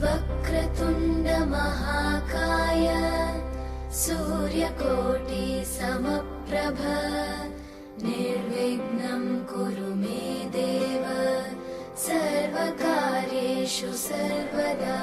वक्रतुण्ड महाकाय सूर्यकोटि समप्रभ निर्विघ्नं कुरु मे देव सर्वकार्येषु सर्वदा।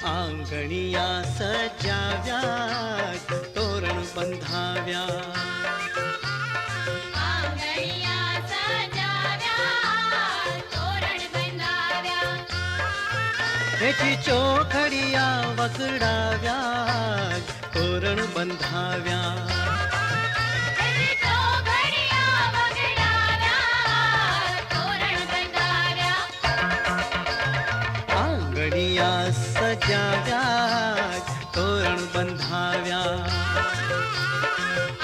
आंगणिया सजाव्या तोरण बंधाव्या आंगणिया सजाव्या तोरण बंधाव्या त्याची चोखडिया वगडाव्या तोरण बंधाव्या आंगणिया सजाव्या तोरण बंधाव्या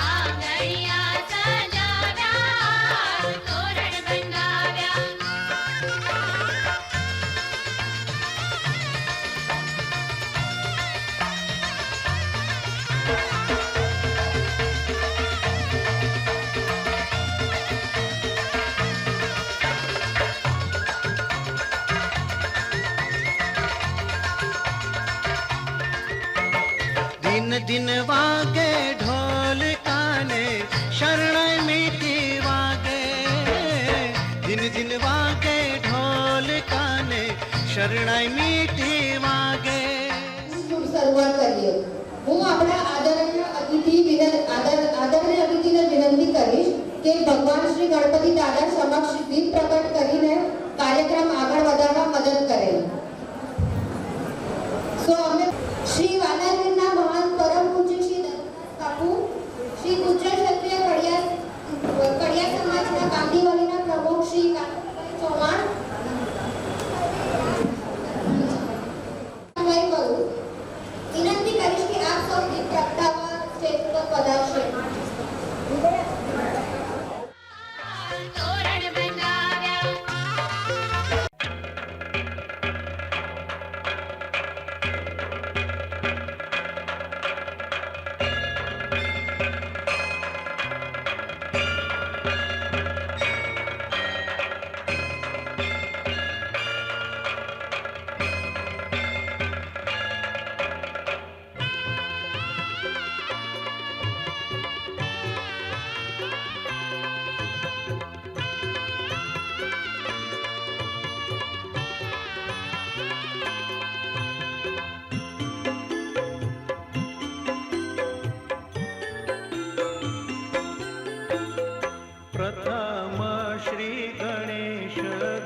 आंगणिया सजाव्या तोरण बंधाव्या दिन दिन वागे ढोल काने शरणै मीठी वागे दिन दिन वागे ढोल काने शरणै मीठी वागे। શરૂઆત કરીએ। હું આપણા આદરણીય અતિથિને વિનંતી કરીશ કે ભગવાન શ્રી ગણપતિ દાદા સમક્ષ દીપ પ્રગટ કરીને કાર્ય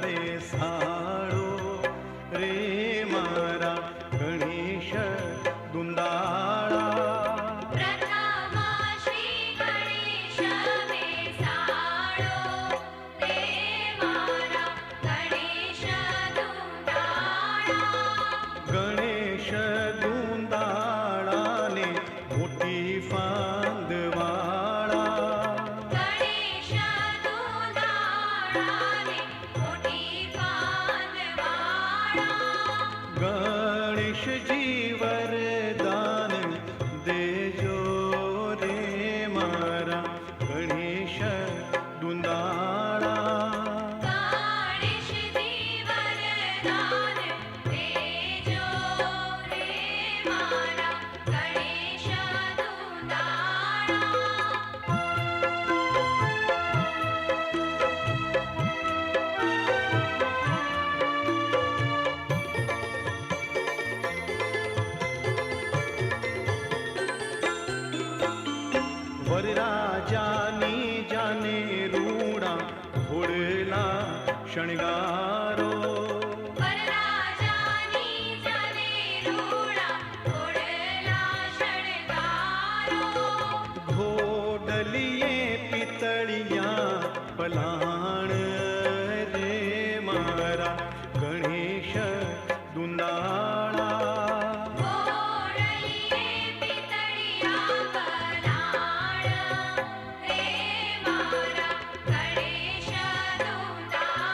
બેસાડો રે મારા ગણેશ દુંદાળા. પ્રથમ શ્રી ગણેશ બેસાડો રે મારા ગણેશ દુંદાળા. ગણેશ દુંદાળાને મોટી ફાંદવાળા. ગણેશ દુંદાળાને મોટી ફાંદવાળા. ગણેશજી વરદાન દેજો રે મારા ગણેશ દુંદાળા. ગણેશજી વરદાન દેજો રે મારા ગણેશ દુંદાળા. વરરાજાની જાને રૂડા ઘોડલા શણગારો. વરરાજાની જાને રૂડા ઘોડલા શણગારો. ઘોડલીએ પિતળિયા પલાણ રે મારા ગણેશ દુંદાળા. ઘોડલીએ પિતળિયા પલાણ રે મારા ગણેશ દુંદાળા.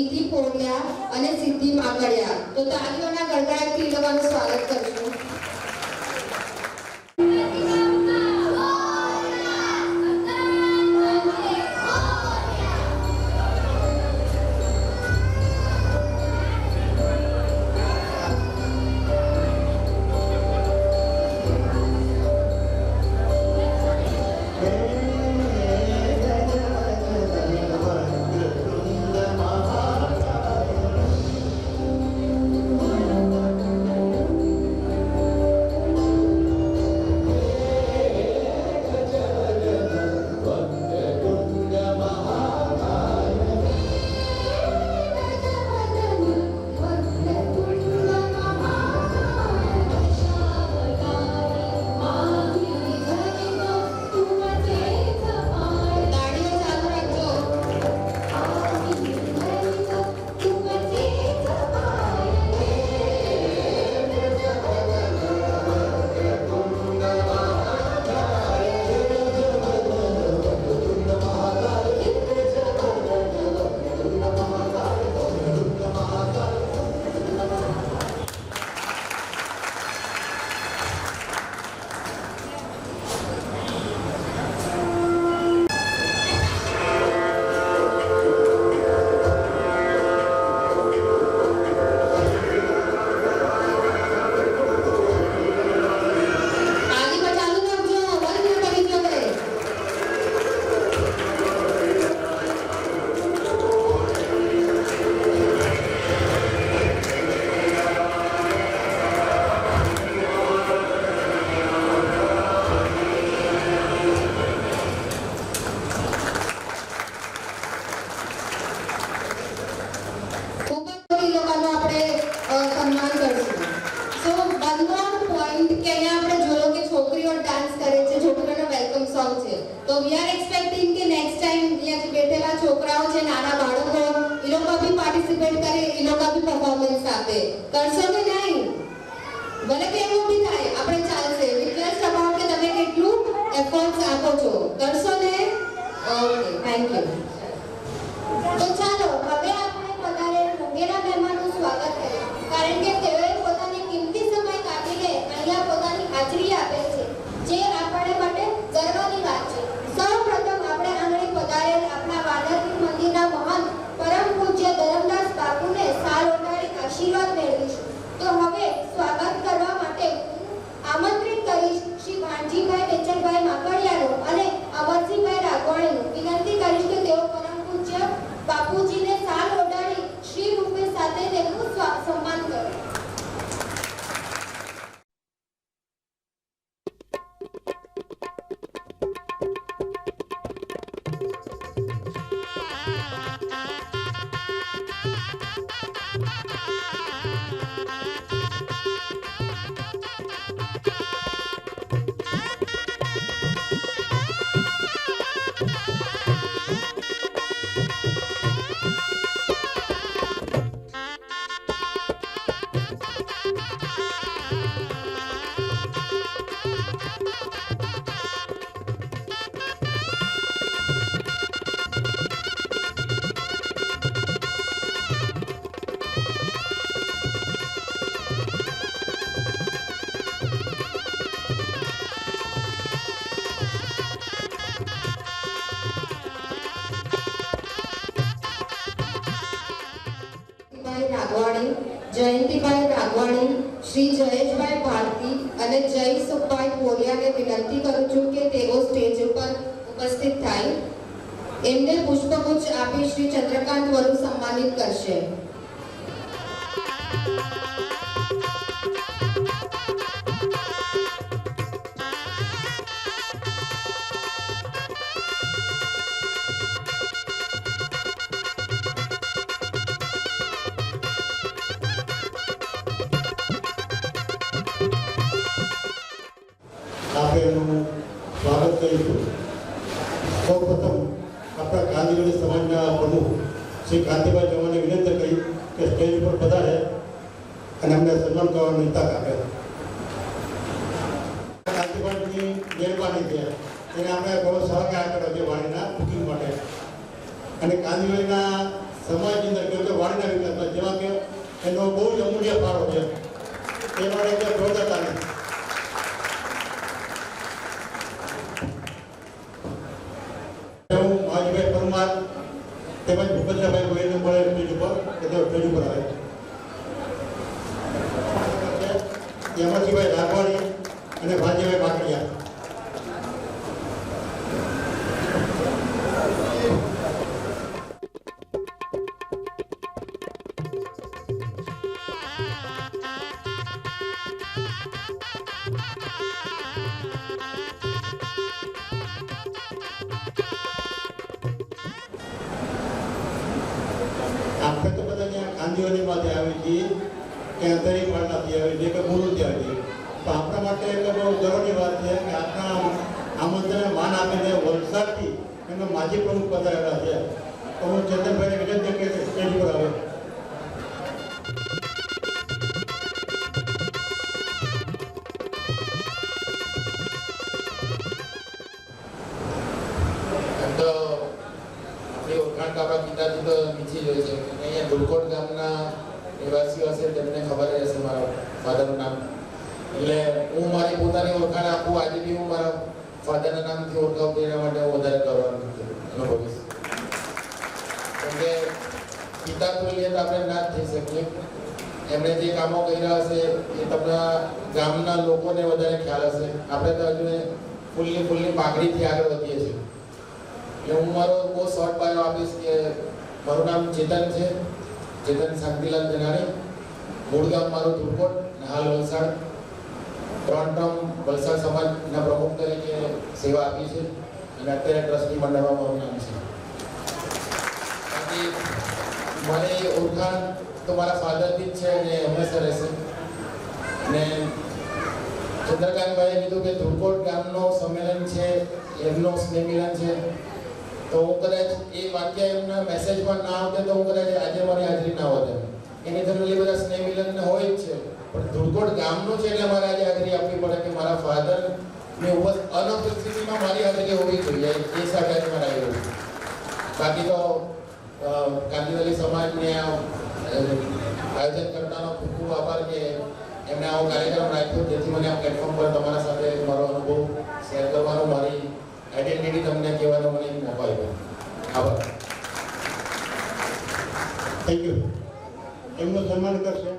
નીતિ પોલિયા અને સિદ્ધિ માકડિયા. તો તાળીઓના ગડગડાટથી એ લોકોનું સ્વાગત કરશું. તો વી આર એક્સપેક્ટિંગ કે નેક્સ્ટ ટાઈમ અહીંયા જે બેઠેલા છોકરાઓ છે નાના બાળકો એ લોકો બી પાર્ટિસિપેટ કરે એ લોકો બી પરફોર્મન્સ આપે કરશો કે નહીં ભલે કેવું બી થાય આપણે ચાલશે રિક્વેસ્ટ અબાઉટ કે તમે કેટલું એફર્ટ્સ આપો છો કરશો ને ઓકે થેન્ક યુ તો ચાલો હવે આપણે પધારે મોંઘેરા મહેમાનનું સ્વાગત કરીએ કારણ કે તેઓએ પોતાની કિંમતી સમય કાઢીને અહીંયા પોતાની હાજરી આપે છે જે આપણે માટે ગર્વની વાત છે સૌપ્રથમ આપણે આંગણે પધારેલ આપણા વાનરપીર મંદિરના મહંત પરમ પૂજ્ય ધરમદાસ બાપુને સાલ ઓઢાડી આશીર્વાદ મેળવીશું તો હવે સ્વાગત કરવા માટે આમંત્રિત કરીશ શ્રી ભાણજીભાઈ વેચણભાઈ માકડિયાનું અને અમરસિંહભાઈ રાઘવાણીનું વિનંતી કરીશ કે તેઓ પરમ પૂજ્ય બાપુજીને સાલ ઓઢાડી શ્રી રૂપે સાથે તેમનું સન્માન કરે જયંતિભાઈ રાઘવાણી શ્રી જયેશભાઈ ભારતી અને જયસુખભાઈ પોલિયાને વિનંતી કરું છું કે તેઓ સ્ટેજ ઉપર ઉપસ્થિત થાય એમને પુષ્પગુચ્છ આપી શ્રી ચંદ્રકાંત વરુ સન્માનિત કરશે આપેનું સ્વાગત કરીશું સૌપ્રથમ આપણા ગાંધીવાદી સમાજના પ્રમુખ શ્રી કાંતિભાઈ ચૌહાણે વિનંતી કરી કે સ્ટેજ પર પધારે અને અમને સન્માન કરવાની તક આપે કાંતિભાઈની મહેરબાની છે એને આપણે બહુ સહકાર આપ્યો છે વાણીના બુકિંગ માટે અને ગાંધીવાડીના સમાજની અંદર કહ્યું કે વાણીના વિકાસમાં જેમાં કે એનો બહુ જ અમૂલ્ય ફાળો છે એ માટે કે જોરદાર હું માજીભાઈ પરમાર તેમજ ભૂપેન્દ્રભાઈ ગોહિલને મળે સ્ટેજ ઉપર કે તેઓ સ્ટેજ ઉપર આવે. યમરજીભાઈ રાઘવાણી અને ભાજીભાઈ બાકડિયા. આપણે તો બધા ત્યાં ગાંધીઓની માથે આવી છીએ કે અંતરી પાડનાથી આવી છે કે ગુરુથી આવી છે. તો આપણા માટે એક બહુ ગર્વની વાત છે કે આપણા આમંત્રણને માન આપીને વલસાડથી એમના માજી પ્રમુખ પધારેલા છે. તો હું ચેતનભાઈને વિનંતી કે સ્ટેજ પર આવે. ઓળખાણ તો આપણા પિતાજી તો નીચી જ હોય છે. અહીંયા ધુલકોટ ગામના નિવાસીઓ હશે તેમને ખબર જ હશે મારા ફાધરનું નામ. એટલે હું મારી પોતાની ઓળખાણ આપું આજે બી હું મારા ફાધરના નામથી ઓળખાવું એના માટે હું વધારે કરવાનું અનુભવીશ. કેમ કે પિતા બોલીએ તો આપણે ના જ થઈ શકીએ. એમણે જે કામો કર્યા હશે એ તમને ગામના લોકોને વધારે ખ્યાલ હશે. આપણે તો હજુ ફૂલની પાઘડીથી આગળ વધીએ છીએ. એટલે હું મારો બહુ શોર્ટ બાયો આપીશ કે મારું નામ ચેતન છે, ચેતન શાંતિલાલ જનાણી. મૂળ ગામ મારું ધુલકોટ, હાલ વલસાડ. 3 ટર્મ વલસાડ સમાજના પ્રમુખ તરીકે સેવા આપી છે અને અત્યારે ટ્રસ્ટી મંડળમાં મારું નામ છે. બાકી મારી ઓળખાણ તો મારા ફાધરથી જ છે અને હંમેશા રહેશે. અને ચંદ્રકાંતભાઈએ કીધું કે ધુલકોટ ગામનો સંમેલન છે, એમનો સ્નેહ મિલન છે. તો હું કદાચ એ વાક્ય એમના મેસેજમાં ના આવતે તો હું કદાચ આજે મારી હાજરી ના હોત. એની જનરલી બધા સ્નેહ મિલન હોય જ છે, પણ ધુલકોટ ગામનું છે એટલે મારે આજે હાજરી આપવી પડે કે મારા ફાધરની અનુપસ્થિતિમાં મારી હાજરી હોવી જોઈએ. એ હિસાબે આજે મારે આવ્યું. બાકી તો ગાંધીવાલી સમાજને આયોજન કરતાનો ખૂબ ખૂબ આભાર કે એમને આવો કાર્યક્રમ રાખ્યો જેથી મને આ પ્લેટફોર્મ પર તમારા સાથે મારો અનુભવ શેર કરવાનો, મારી આઈડેન્ટિટી તમને કહેવાનો મને મોકો આપ્યો. આભાર. Thank you. એમનું સન્માન કરશે.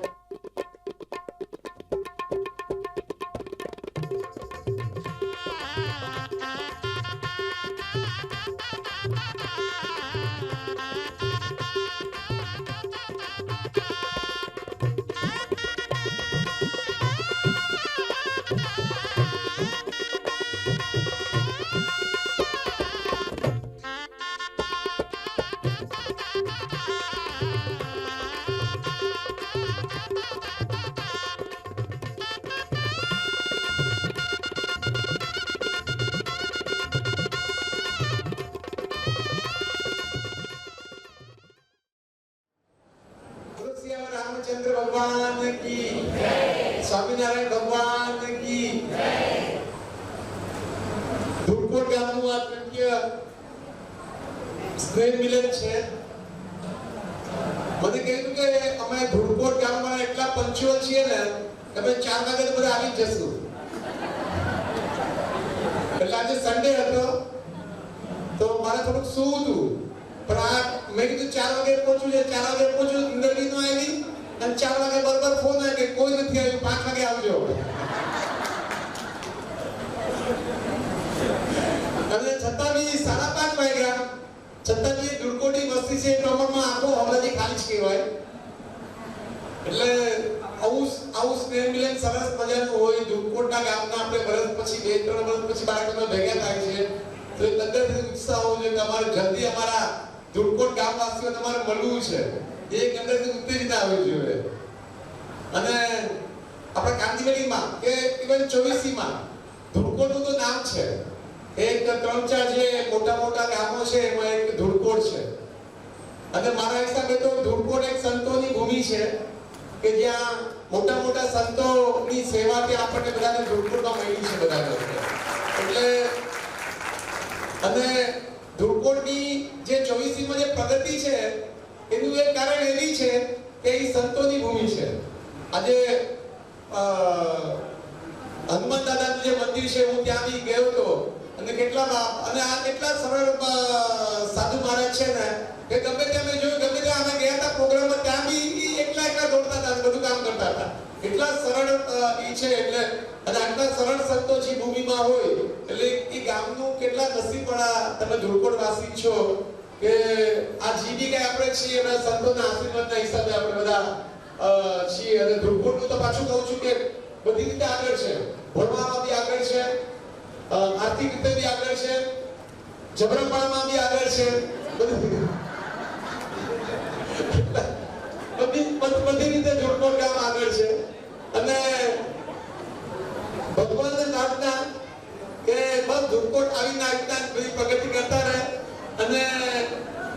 रामचंद्र भगवान की जय, स्वामीनारायण भगवान की जय. ધુલકોટ ગામનું આ તૃતીય સ્નેહ મિલન છે. મને કહ્યું કે અમે ધુલકોટ ગામમાં એટલા પંચુઅલ છીએ ને તમે 4 વાગે તો બધા આવી જશું. એટલે આજે સન્ડે હતો તો મારે થોડુંક સૂવું હતું, પણ મેં કીધું 4 વાગે પહોંચું છે. 4 વાગે પહોંચ્યું, ઇન્ટરવ્યુ નો આવી અને 4 વાગે બરોબર ફોન આવ્યો કે કોઈ નથી આવ્યું, 5 વાગે આવજો. અને છતાં બી 5:30 વાગ્યા છતાં બી ધુલકોટી વસ્તી છે એ પ્રમાણમાં આખો હવલાજી ખાલી જ કહેવાય. એટલે આવું સ્નેહ મિલન સરસ મજાનું હોય. ધુલકોટના ગામના આપણે વર્ષ પછી 2-3 વર્ષ પછી બાળકોને ભેગા થાય છે તો એક અંદરથી ઉત્સાહ હોવો જોઈએ કે અમારે જલ્દી અમારા ધુલકોટ ગામવાસીઓ તમારે મળવું છે. એક અંદરથી ઉત્તેજના આવવી જોઈએ. અને આપણા કાંદીવલીમાં કે ઇવન 24માં ધુલકોટનું તો નામ છે. એક 3-4 જે મોટા ગામો છે એમાં એક ધુલકોટ છે. અને મારા હિસાબે તો ધુલકોટ એક સંતોની ભૂમિ છે કે જ્યાં મોટા સંતોની સેવા ત્યાં આપણને બધાને ધુલકોટમાં મળી છે બધાને. એટલે અને ધુલકોટની જે 24માં જે પ્રગતિ છે એનું એક કારણ એ બી છે કે એ સંતોની ભૂમિ છે. આજે હનુમાન દાદાનું જે મંદિર છે હું ત્યાં બી ગયો હતો અને કેટલા સરળ સાધુ મહારાજ છે ને કે ગમે ત્યાં મેં જોયું, ગમે ત્યાં અમે ગયા હતા પ્રોગ્રામમાં ત્યાં બી એકલા દોડતા હતા, બધું કામ કરતા હતા. એટલા સરળ ઈ છે. એટલે અને આટલા સરળ સંતો જે ભૂમિમાં હોય એટલે એ ગામનું કેટલા નસીબવાળા તમે ધુળકોટ વાસી છો કે આ જીવી કે આપણે છીએ એના સંતોના આશીર્વાદના હિસાબે આપણે બધા છીએ. અને ધુળકોટનું તો પાછું કહું છું કે બધી રીતે આગળ છે, ભણવામાં બી આગળ છે, આર્થિક રીતે બી આગળ છે, જબરાપણામાં બી આગળ છે, બધી રીતે ધુળકોટ ગામ આગળ છે. અને ભગવાનને પ્રાર્થના કે બસ ધુળકોટ આવીને આજના બધી પ્રગતિ કરતા રહે અને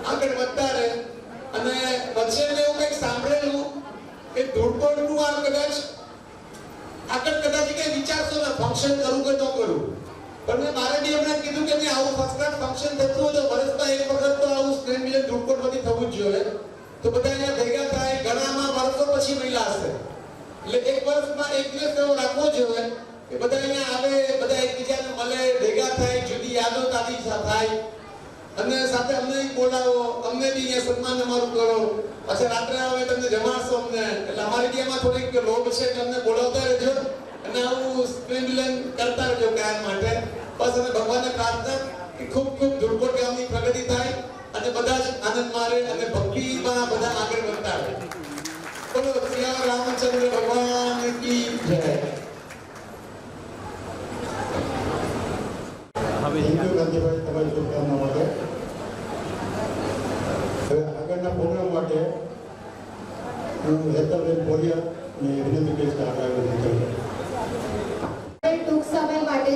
આગળ વધતા રહે. અને વચ્ચે મેં એવું કંઈક સાંભળેલું કે ધુળકોટનું આ કદાચ કઈ વિચારશો ને ફંક્શન કરું કે ન કરું, પણ મારે બી એમણે કીધું કે આવું ફર્સ્ટ ક્લાસ ફંક્શન થતું હોય તો વર્ષમાં એક વખત તો આવું સ્નેહ મિલન ધુળકોટ માંથી થવું જ જોઈએ. તો બધા અહીંયા ભેગા થાય, ઘણામાં વર્ષો પછી મહિલા હશે એટલે એક વર્ષમાં એક દિવસ એવો રાખવો જોઈએ કે બધા અહીંયા આવે, બધા એકબીજાને મળે, ભેગા થાય, જુદી યાદો તાજી થાય અને સાથે અમને બોલાવો, અમને બી અહીંયા સન્માન અમારું કરો. પછી રાત્રે આવે તમને જમાડશો અમને, એટલે અમારી બી એમાં થોડીક લોભ છે કે અમને બોલાવતા રહેજો અને આવું સ્નેહ મિલન કરતા રહેજો કાયમ માટે. બસ અમે ભગવાનને પ્રાર્થના કે ખૂબ ખૂબ ધુળકોટ ગામની પ્રગતિ થાય અને બધા જ આનંદ મારે અને ભક્તિમાં બધા આગળ વધતા રહે. બોલો સિયા રામચંદ્ર ભગવાન કી જય. થેન્ક યુ ગાંધીભાઈ તમારી શુભકામના માટે. હવે આગળના પ્રોગ્રામ માટે હું હેતલબેન બોરિયાને વિનંતી કરીશ કે આગળ નીકળે. ટૂંક સમય માટે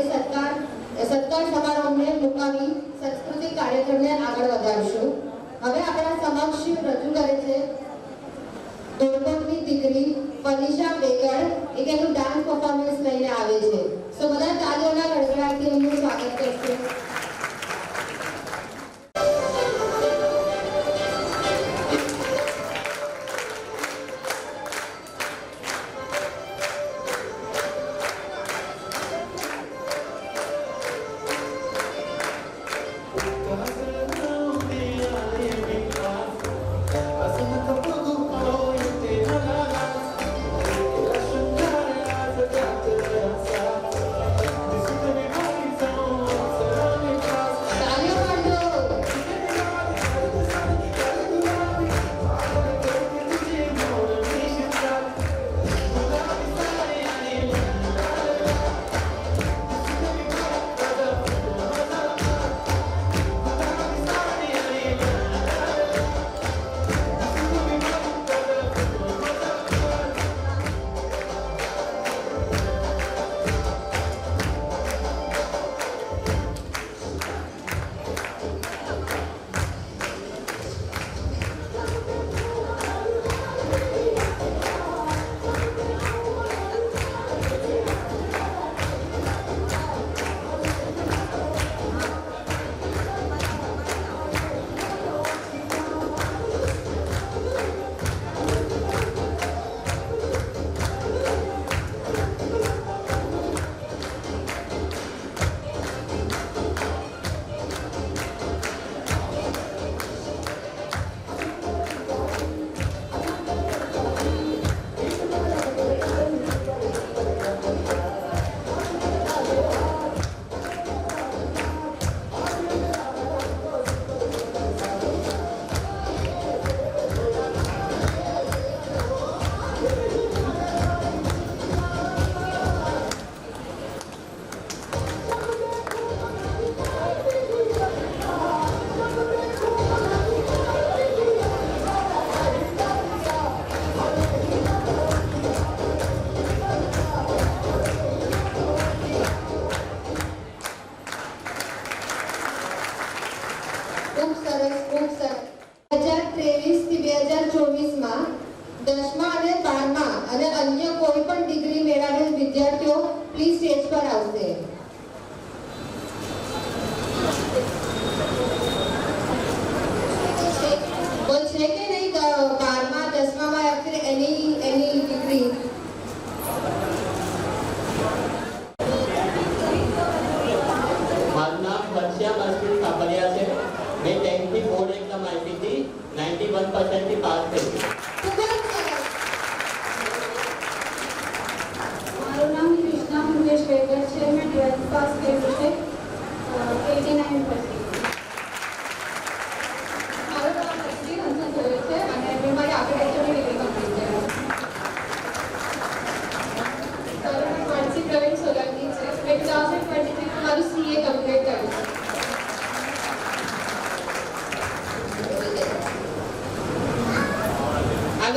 સત્કાર સમારોહને મુકાવી સાંસ્કૃતિક કાર્યક્રમને આગળ વધારશું. હવે આપણા સમક્ષ રજૂ કરે છે ધુળકોટની દીકરી ફનિશા બેગડ, એક એનું ડાન્સ પરફોર્મન્સ લઈને આવે છે. સો બધા તાળીઓના ગડગડાટથી એમનું સ્વાગત કરશે. This is everybody's own.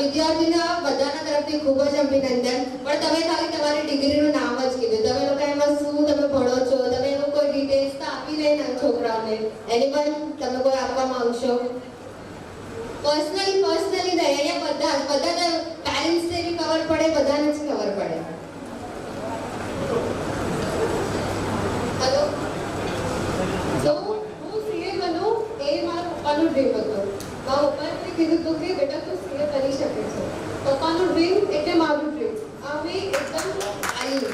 વિદ્યાર્થીના બધાના તરફથી ખૂબ જ અભિનંદન. પણ તમે ખાલી તમારી ડિગ્રીનું નામ જ કીધું. તમે લોકો એમાં શું તમે ભણો છો, તમે એનું કોઈ ડિટેલ્સ તો આપી દે ને છોકરાઓને. એની પણ તમે કોઈ આપવા માંગશો? પર્સનલી નહીં, અહીંયા બધા પેરેન્ટ્સને બી ખબર પડે, બધાને જ ખબર પડે. હેલો, જો હું સીએ બનું એ મારા પપ્પાનું ડ્રીમ હતું. મારા પપ્પાએ કીધું હતું કે બેટા તું સીએ બની શકે છે. પપ્પાનું ડ્રીમ એટલે મારું ડ્રીમ. અમે એકદમ આવી.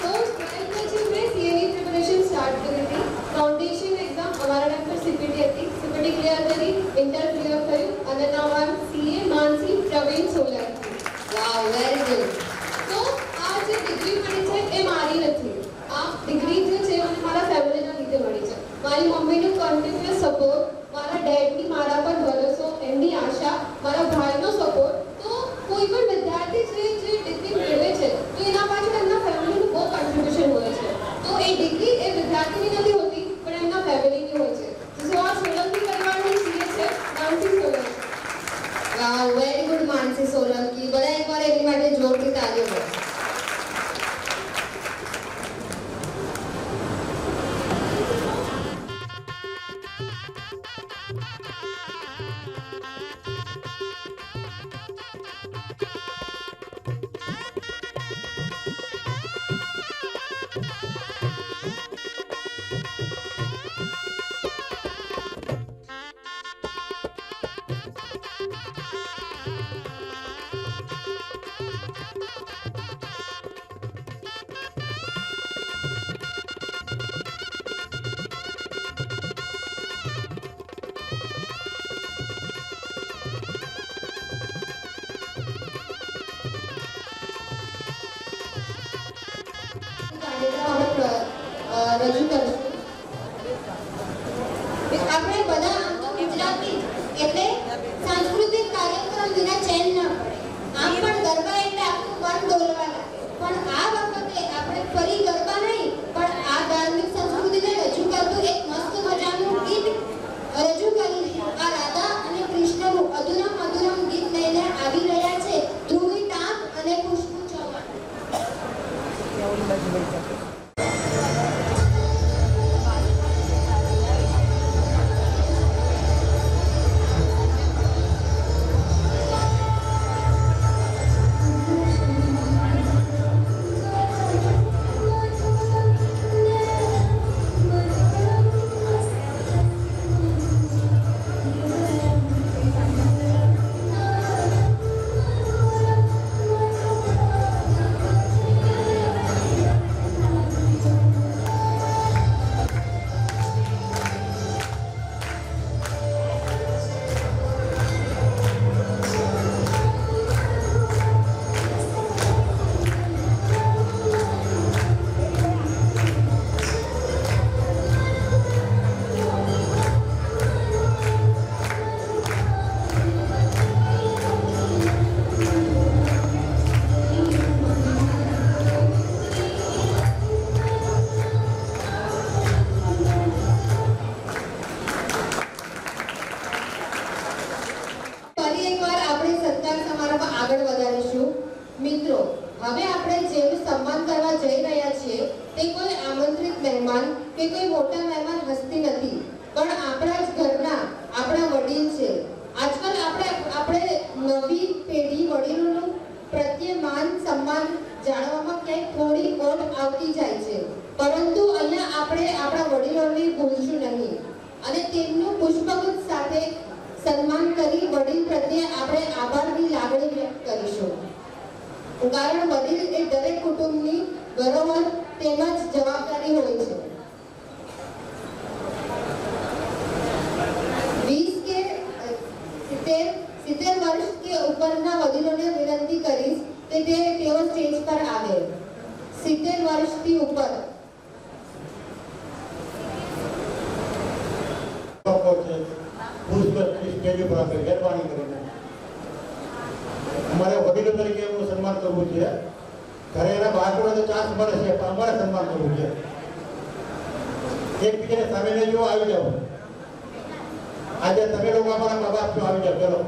તો 12th પછી મેં સીએની પ્રિપરેશન સ્ટાર્ટ કરી હતી. ફાઉન્ડેશન એક્ઝામ અમારા ટાઈમ પર સીપીટી હતી. સીપીટી ક્લિયર કરી, ઇન્ટર ક્લિયર થયું અને નાવ આઈ એમ સીએ માનસી પ્રવીણ સોલંકી. વાવ, વેરી ગુડ. તો આ જે ડિગ્રી મળી છે એ મારી નથી. આ ડિગ્રી જે છે મને મારા ફેમિલીના લીધે મળી છે. મારી મમ્મીનું કન્ટિન્યુઅસ સપોર્ટ, મારા ડેડની મારા પર ભરોસો, એમની આશા, મારા ભાઈનો સપોર્ટ. તો કોઈ પણ વિદ્યાર્થી છે જે ડિગ્રી મેળવે છે તો એના પાછળ એમના ફેમિલીનું બહુ કોન્ટ્રીબ્યુશન હોય છે. તો એ ડિગ્રી એ વિદ્યાર્થીની નથી હોતી પણ એમના ફેમિલીની હોય છે. સો આ સોલંકી પરિવારનું સીએ છે માનસી સોલંકી. વાવ, વેરી ગુડ માનસી સોલંકી. બધા એકવાર એની માટે જોરથી તાળીઓ પાડો. રજૂ કરશું. આપણે બધા આમ તો ગુજરાતી એટલે સાંસ્કૃતિક કાર્યક્રમ વિના ચેન ન પડે. આમ પણ ગરબા એટલે આખું મન ડોલવા લાગે. પણ આ વખતે આપણે ફરી ગરબા નહીં પણ આ ધાર્મિક સંસ્કૃતિને રજૂ કરતું એક મસ્ત મજાનું ગીત રજૂ કરીશું. આ રાધા અને કૃષ્ણનું અધુરમ મધુરમ ગીત લઈને આવી રહ્યા છે ધ્રુવી ટાંક અને ખુશ્બુ ચૌહાણ. મિત્રો, હવે આપણે જેનું સન્માન કરવા જઈ રહ્યા છીએ તે કોઈ આમંત્રિત મહેમાન કે કોઈ મોટા મહેમાન હસ્તી નથી, પણ આપણા જ ઘરના આપણા વડીલ છે. આજકાલ આપણે નવી પેઢી વડીલોનું પ્રત્યે માન સન્માન જાણવામાં ક્યાંક થોડી ઓટ આવતી જાય છે, પરંતુ અહીંયા આપણે આપણા વડીલોને ભૂલશું નહીં અને તેમનું પુષ્પગુચ્છ સાથે સન્માન કરી વડીલ પ્રત્યે આપણે આભારની લાગણી વ્યક્ત કરીશું. કારણ વડીલ એ દરેક કુટુંબની ધરોહર તેમજ જવાબદારી હોય છે. 20 કે 70 વર્ષ કે ઉપરના વડીલોને વિનંતી કરીશ કે તેઓ સ્ટેજ પર આવે. 70 વર્ષથી ઉપર સ્ટેજ ઉપર આપણે મહેરબાની કરીને અમારે વડીલો તરીકે એમનું સન્માન કરવું છે. ઘરે એના બાળકોને તો ચાન્સ મળે છે, પણ અમારે સન્માન કરવું છે. એકબીજાને સામે નહીં જો આવી જાઓ. આજે તમે લોકો અમારા મા બાપ છો, આવી જાઓ. ચલો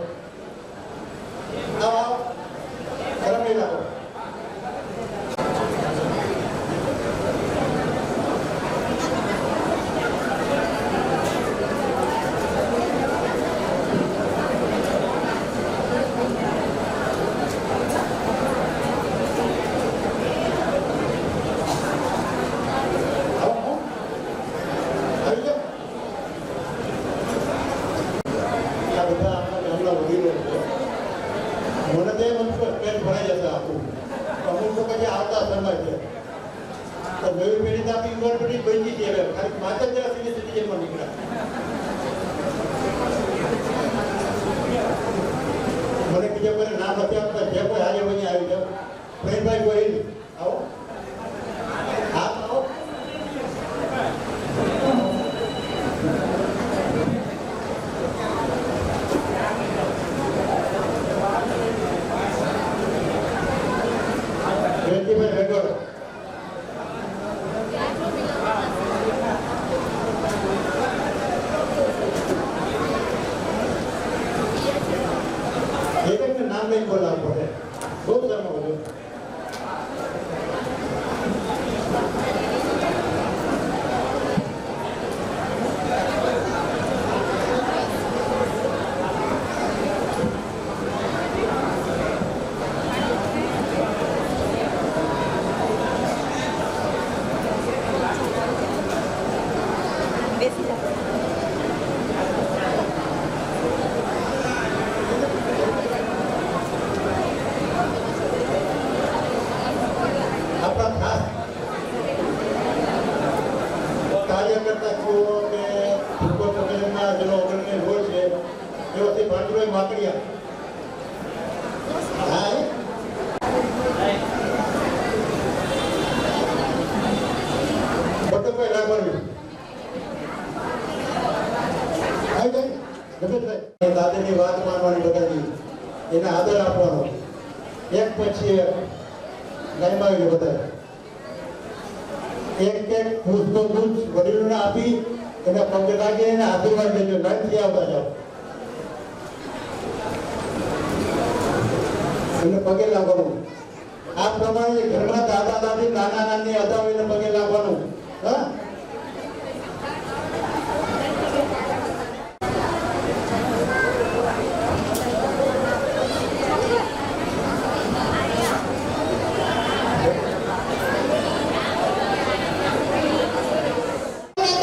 આપું. અમુક લોકો જે આવતા સમય છે તો નવી પેઢી તો આપણી યુનિવર્સિટી બની છે હવે ખાલી માત્ર જ સિનિયર સિટીઝનમાં નીકળ્યા. મને બીજા કોઈ નામ નથી આપતા, જે કોઈ આજે બની આવી જાવ. પ્રેમભાઈ ગોહિલ આવો. હા આવો. જયંતિભાઈ રેગોડ. એક નામ નહીં બોલાવવું પડે, બહુ શરમ વધુ. આપણા ખાસ કાર્યકર્તા જુઓ કે ભૂપત પટેલના જેનો અગ્રણી રોલ છે એવાથી ભાંડુભાઈ માકડિયા. હા બટુભાઈ રાઘવણી. દાદાની વાત માનવાની બધાની એને આદર આપવાનો, એક પછી ગાયમાં બધા એક એક પુષ્પ ગુચ્છ વડીલોને આપી એને પગે લાગી એને આશીર્વાદ દેજો. લાઈનથી આવતા જાઓ, એને પગે લાગવાનું. આ પ્રમાણે ઘરમાં દાદા દાદી નાના નાની હતા એને પગે લાગવાનું. હા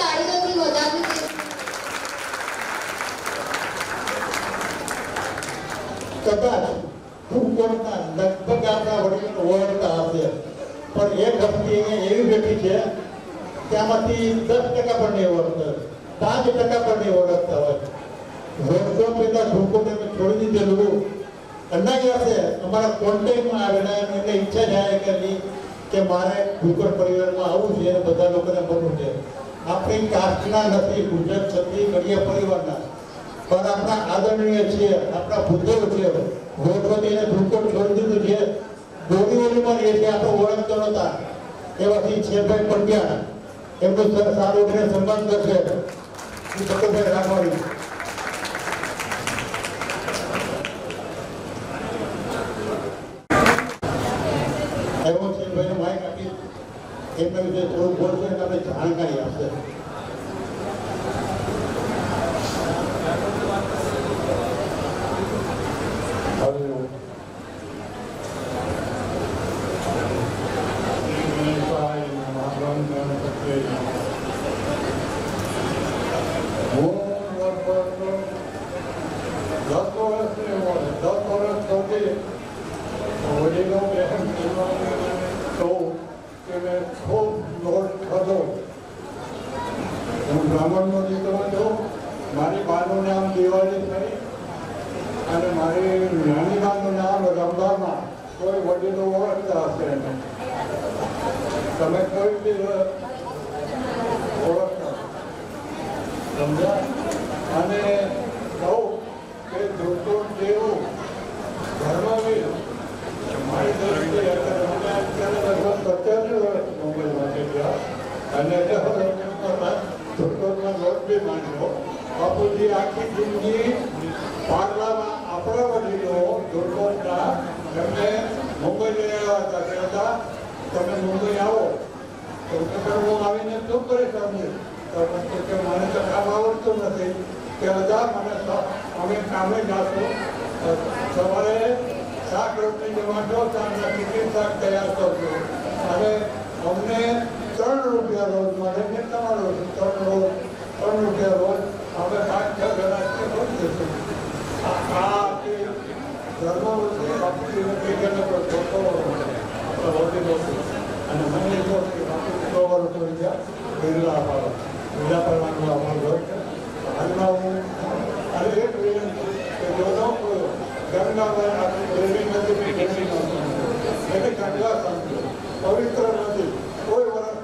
તાળીઓથી વધાવી દે. કદાચ ભૂગોળના લગભગ આપણા વડીલો ઓળખતા હશે, પણ એક હસ્તી અહીંયા એવી બેઠી છે કે આમાંથી 10% પણ નહીં ઓળખતા, 5% પણ નહીં ઓળખતા હોય. વર્ષો પહેલા ભૂગોળને છોડી દીધેલું અનાયાસે અમારા કોન્ટેક્ટમાં આવેલા એટલે ઈચ્છા જાય કરેલી કે મારે ભૂગોળ પરિવારમાં આવવું છે અને બધા લોકોને મળવું છે. આપણી કાસ્ટના નથી, ગુજરાત ક્ષત્રિય કડિયા પરિવારના, પણ આપણા આદરણીય છે, આપણા બુદ્ધો છે. વર્ષોથી એને ભૂગોળ છોડી દીધું છે, બોરીઓલીમાં રહે છે, આપણે ઓળખતો નહોતા. એવાથી શેરભાઈ પંડ્યા એમનું સારું ઉઠીને સન્માન કરશે. ભટ્ટભાઈ રાઘવાણી. એવો શેરભાઈને માઇક આપી એમના વિશે થોડું બોલશે એટલે આપણે જાણકારી આપશે. બ્રાહ્મણનો દીકરો છું. મારી બાનું નામ દિવાળી થઈ અને મારી નાની બાનું નામ રંભામાં. કોઈ વડીલો ઓળખતા હશે એને, તમે કોઈ બી ઓળખતા સમજ્યા. અને કહું કે ધ્રુવકોટ જેવું ધર્મવીર મારી દ્રષ્ટિએ અત્યારે લગભગ 70 વર્ષ મુંબઈમાં છે ત્યાં, અને ધ્રુવકોટમાં લોટ બી માંડ્યો. બાપુજી આખી જિંદગી પાટલામાં આપણા વડીલો ધ્રુવકોટના એમને મુંબઈ લઈ આવ્યા હતા. કહેતા તમે મુંબઈ આવો તો હું આવીને શું કરી સમજુ કે મને તો કામ આવડતું નથી. કે બધા મને અમે કામે જાશું, સવારે શાક રોટલી જમાડો, સાંજના ટિફિન શાક તૈયાર કરજો અને અમને 3 રૂપિયા રોજ મળે ને તમારો 3 રૂપિયા રોજ અમે 5-6 જણા કરી દઈશું. આ ધર્મવૃત્તિ બાપુજીને ક્રિકેટનો છોકરો આપણા વોટી દોસ્તો અને મને એ કહો કે બાપુ કેટલો વર્ષ થઈ ગયા બિરલા પડવાનું અમારું ઘર છે હાલમાં હું અને એક વિનંતી કે જોનો ગંગામાં આપણી દેવી નદીની જમીન એને કાઢવા સમજો પવિત્ર નથી કોઈ વર્ષ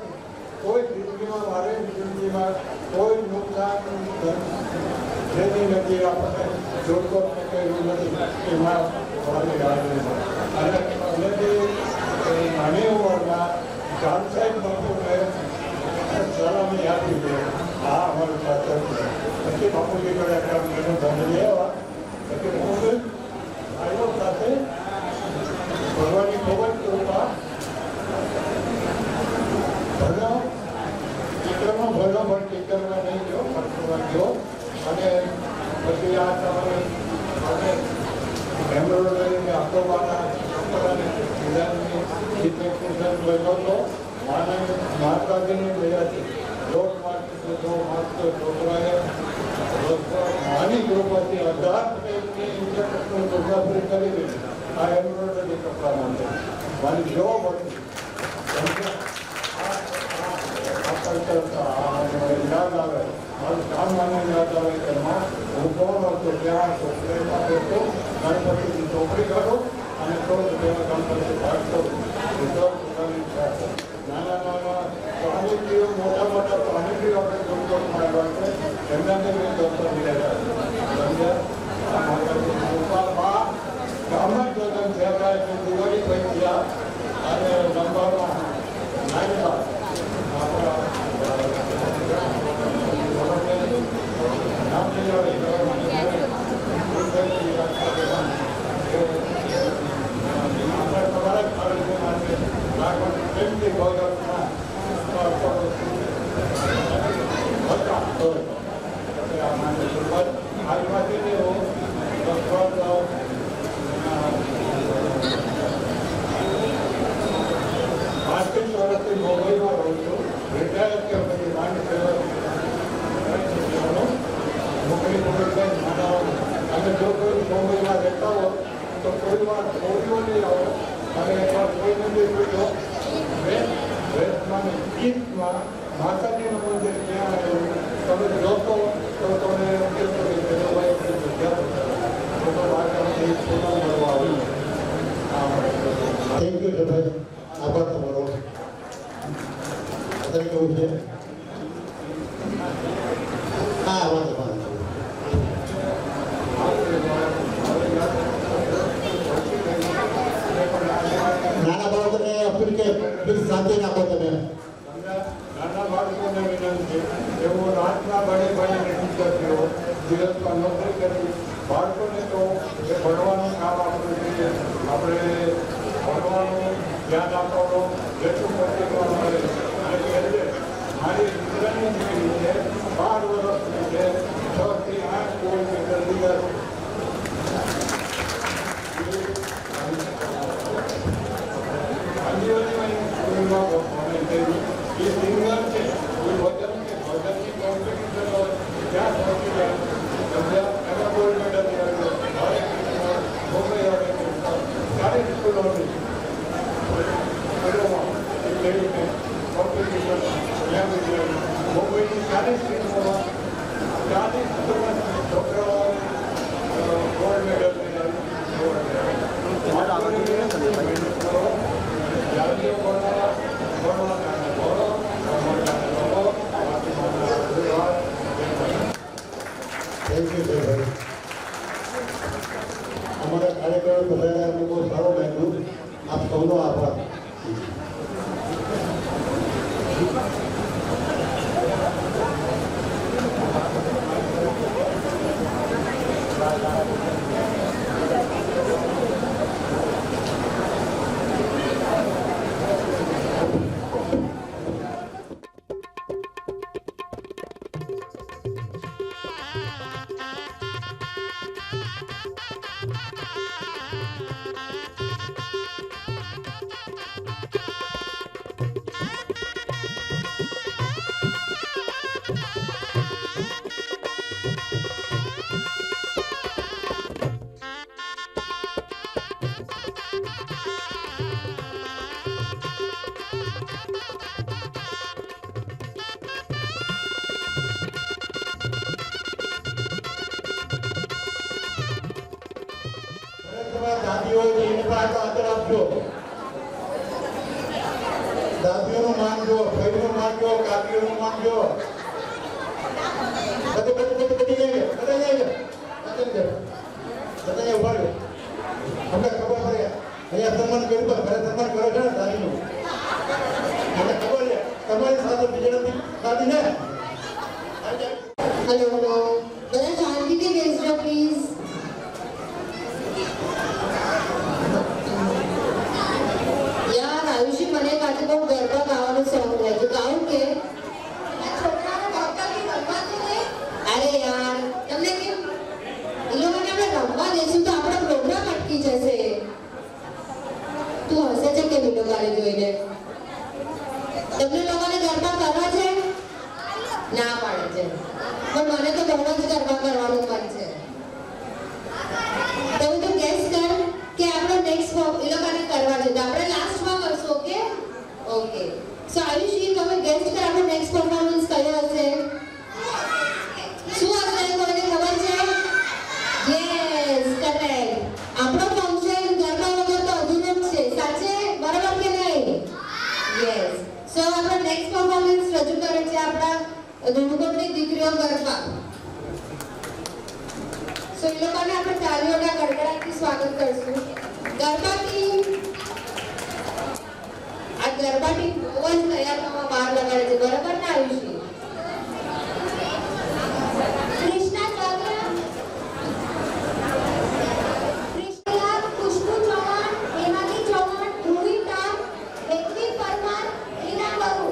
કોઈ જિંદગીમાં મારે જિંદગીમાં કોઈ નુકસાન જેની નથી આપણને જોડતો એવું નથી એમાં મારી હાજરીમાં અને જે નાની ઉંમરના જાન સાહેબ બાપુને સલામી આપી દે આ અમારું પાત્ર છે પછી બાપુજી જોડે એનું ધન લેવા પછી હું આવ્યો સાથે ભગવાનની ખૂબ જ કૃપા ભણો ટીચરમાં ભણો પણ ટીચરમાં નહીં ગયો ભણવા ગયો અને પછી આ તમારે અને એમ્બ્રોઇડરીને અક્ટોબરના છોકરાને ડિઝાઇનની ડિઝાઇન બન્યો હતો માતાજીની દયાથી દોઢ માર્ચ છોકરાએ માની ગ્રુપમાંથી 18 ઇન્ટરનેશનલ મુસાફરી કરી દીધી આ એમ્બ્રોઇડરી કપડા માટે મારી જોબ હતી યાદ આવે મારું કામ મને યાદ આવે કે હું કોણ હતો ત્યાં છોકરીમાં બેઠો અને પછી છોકરી કાઢો અને તો તેના કામ પછી ભાગતો નાના નાના પ્રાણીજીઓ મોટા મોટા પ્રાણીજીઓ આપણે જોડવામાં આવ્યા છે એમનાને મેં દોસ્તો મળ્યા સમજ્યા માતાજીમાં ગામમાં જ લગ્ન થયા હતા દિવાળી પછી થયા અને લંબામાં નાયકા આપણા નામ નહીં આવે તમારા પ્રેમથી ભોજનમાં આજમાંથી હું 35 વર્ષથી મુંબઈમાં રહું છું રિટાયર કે પછી માંડ નોકરી નાના અને જો કોઈ મુંબઈમાં રહેતા હો તો કોઈ વાર છોડીઓ નહીં આવો અને એકવાર કોઈને બી પૂછો વેસ્ટમાં ઈસ્ટમાં માતાજીનું મંદિર ક્યાં આવ્યું તમે જોતો તો તમને થેન્ક યુ ભાઈ આભાર તમારો અત્યારે કેવું છે હા આભાર તમારો નાના બાળકોને અપીલ કે પ્લીઝ શાંતિ રાખો તમે નાના બાળકોને વિનંતી એવો રાતના બળે ભાઈને ટીચર થયો દિવસમાં નોકરી કરી બાળકોને તો એ ભણવાનું કામ આપણું જોઈએ આપણે ભણવાનું ધ્યાન આપવાનું જેટલું પ્રતિક્રમણ મળે અને કહેજે મારી દીકરાની દીકરી છે 12 વર્ષની છે 6 થી 8 કિલોમીટર દીકર ये सिंगर છે કોઈ વચન કે ભજનની કોમ્પિટિશન હોય ત્યાં પહોંચી જાય સમજ્યા એમાં ગોલ્ડ મેડલ આવે મુંબઈ આવે સારી સ્કૂલોની કોમ્પિટિશન ત્યાં મુંબઈની 40 સ્કૂલોમાં 40 છોકરાઓ ગોલ્ડ મેડલ થેન્ક યુ ભાઈ અમારા કાર્યક્રમ બધાને બહુ સારો લાગ્યો આપ સૌનો આભાર તમારા દાદીઓ છે એને પણ આટલો આદર આપજો. દાદીઓનું માનજો, ભાઈનું માનજો, કાકીઓનું માનજો. બધી જઈએ. બધા ઉભા રહ્યો. અમને ખબર પડે અહીંયા સન્માન કર્યું પણ ઘરે સન્માન કરો છો ને દાદીનું. મને ખબર છે તમારી સાથે બીજા નથી દાદી ને. હેલો બધા શાંતિથી બેસજો પ્લીઝ. યાર આયુષી મને કાચે બહુ ગરબા ગાવાનું સોંગ લાગ્યું. ગાવું કે આ છોકરાને ડોક્ટરની રમવા દે ને. અરે યાર તમને કેમ એ લોકોને આપણે રમવા દેશું તો આપણો પ્રોગ્રામ અટકી જશે. તું હસે છે કે વિડીયો કાલે જોઈને? તમને લોકોને ગરબા કરવા છે? ના પાડે છે પણ મને તો બહુ જ ગરબા કરવાનું મન છે. તો તું ગેસ કર કે આપણે નેક્સ્ટ એ લોકોને કરવા છે તો આપણે લાસ્ટમાં કરશું. ઓકે ઓકે સો આયુષી તમે ગેસ કર આપણો નેક્સ્ટ પરફોર્મન્સ કયો હશે? શું હશે કોઈને ખબર છે? Yes correct. આપણો ફંક્શન ગરબા વગર તો અધૂરું જ છે. સાચે બરાબર કે નહીં? યસ સો આપણો નેક્સ્ટ પરફોર્મન્સ રજૂ કરે છે આપણા ધૂળકોટની દીકરીઓ ગરબા. સો એ લોકોને આપણે તાળીઓના ગડગડાટથી સ્વાગત કરશું. ગરબા ટીમ આ ગરબા ટીમ બહુ જ તૈયાર થવા બહાર લગાડે છે. બરાબર ને આયુષી? કૃષ્ણા ચાવડા, કૃષ્ણા, ખુશ્બુ ચૌહાણ, હેમાલી ચૌહાણ, ધ્રુવી ટાર, હેતવી પરમાર, હિના બરુ.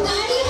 તાળીઓ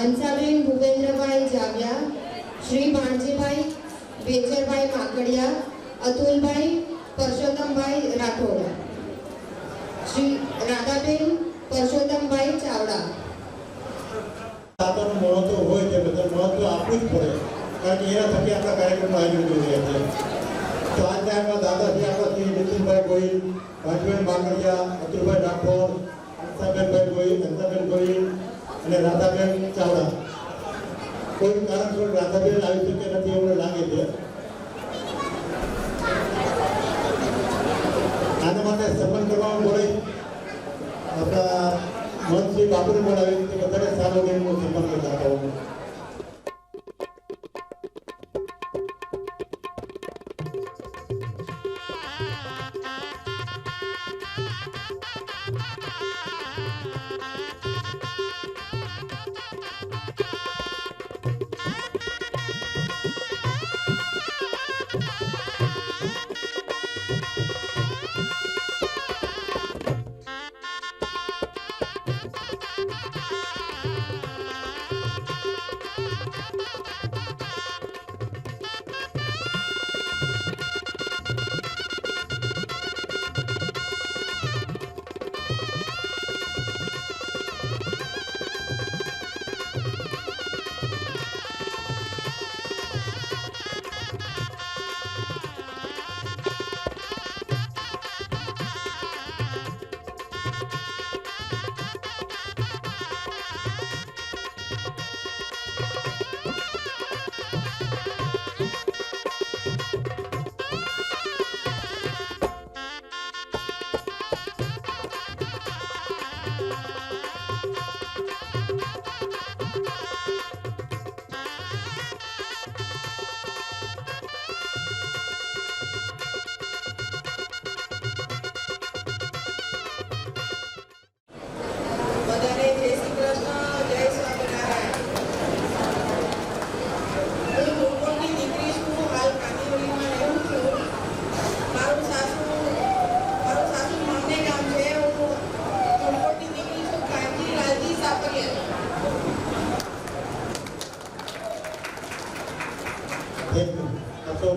હંસાબેન ભૂપેન્દ્રભાઈ જાવ્યા, શ્રી ભાણજીભાઈ વેચરભાઈ માકડિયા, અતુલભાઈ પરસોત્તમભાઈ રાઠોડ, શ્રી રાધાબેન પરસોત્તમભાઈ ચાવડા. દાદાનું મહત્વ હોય છે બધા મહત્વ આપવું જ પડે, કારણ કે એના થકી આપણા કાર્યક્રમનું આયોજન કરી રહ્યા છે. તો આજના આપણા દાદાજી આપણા શ્રી નીતિનભાઈ ગોહિલ, ભાણજીભાઈ માકડિયા, અતુલભાઈ રાઠોડ, હંસાબેન ગોહિલ અને રાધાબેન ચાવડા. કોઈ કારણસર રાધાબેન આવી શકે નથી એવું લાગે છે. આના માટે સન્માન કરવામાં પડે આપણા મંત્રી બાબુને બોલાવી તે વધારે સારું એમનું સન્માન કરતા હતા.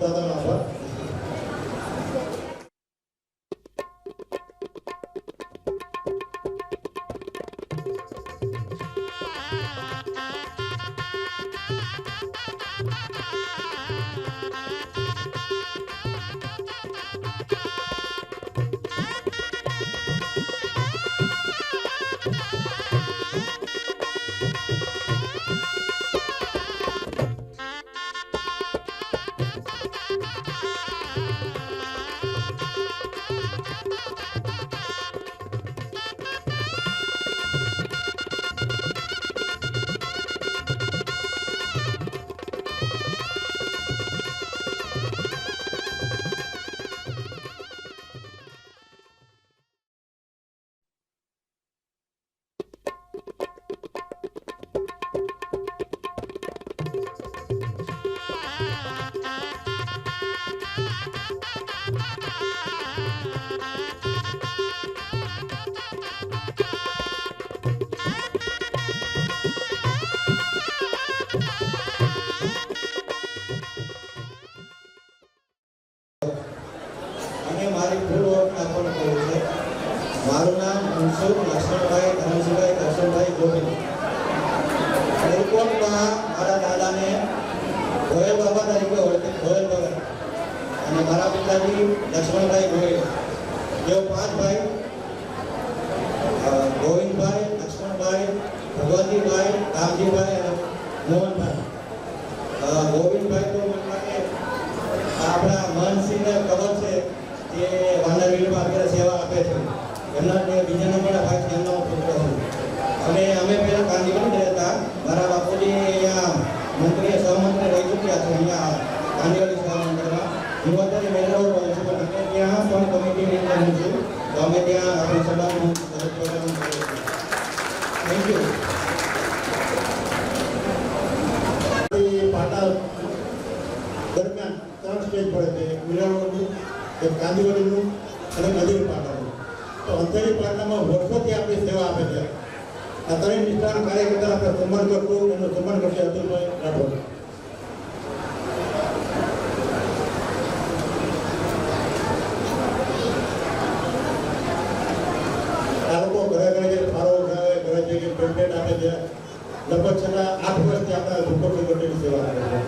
દાદાનો આભાર. મારી પૂર્વ ઓળખાણ કરું છે. મારું નામ મનસુખ લક્ષ્મણભાઈ ધનજીભાઈ દર્શનભાઈ ગોહિલ. એરપોર્ટમાં મારા દાદાને ગોયલ બાબા તરીકે ઓળખે, ગોયલ બાબા, અને મારા પિતાજી લક્ષ્મણભાઈ ગોહિલ. જેઓ 5 ભાઈ, ગોવિંદભાઈ, લક્ષ્મણભાઈ, ભગવતીભાઈ, રામજીભાઈ અને મોહનભાઈ. ગોવિંદભાઈ તો આપણા મનસિંહને ખબર છે કે વાનરવીરમાં અત્યારે સેવા આપે છે. એમના બીજા નંબરના ભાઈ છે, એમનો પુત્ર છું. અને અમે પહેલાં કાંદીવલી રહેતા. મારા બાપુજી અહીંયા મંત્રી સહમંત્રી રહી ચૂક્યા છે અહીંયા કાંદીવલી સહમંત્રીમાં. હું અત્યારે મેંગલોર રહું છું, પણ અમે ત્યાં પણ કમિટીની અંદર હું છું, તો અમે ત્યાં આપણી સભાનું પ્રોગ્રામ કરીએ છીએ. Thank you. પાટા દરમિયાન 3 સ્ટેજ પડે છે, મીરાવળનું, એક કાંદીવલીનું અને નદીર પાટાનું. તો અંધેરી પાટામાં વર્ષોથી આપણી સેવા આપે છે. આ ત્રણ નિષ્ઠાન કાર્યકર્તા આપણે સન્માન કરશું. એનું સન્માન કરશે અતુલભાઈ રાઠોડ. આ લોકો ઘરે ઘરે જે ફાળો ઉઠાવે, ઘરે જે પેમ્પલેટ આપે છે, લગભગ છેલ્લા 8 વર્ષથી આપણા ધુરકોટ કમિટીની સેવા કરે છે.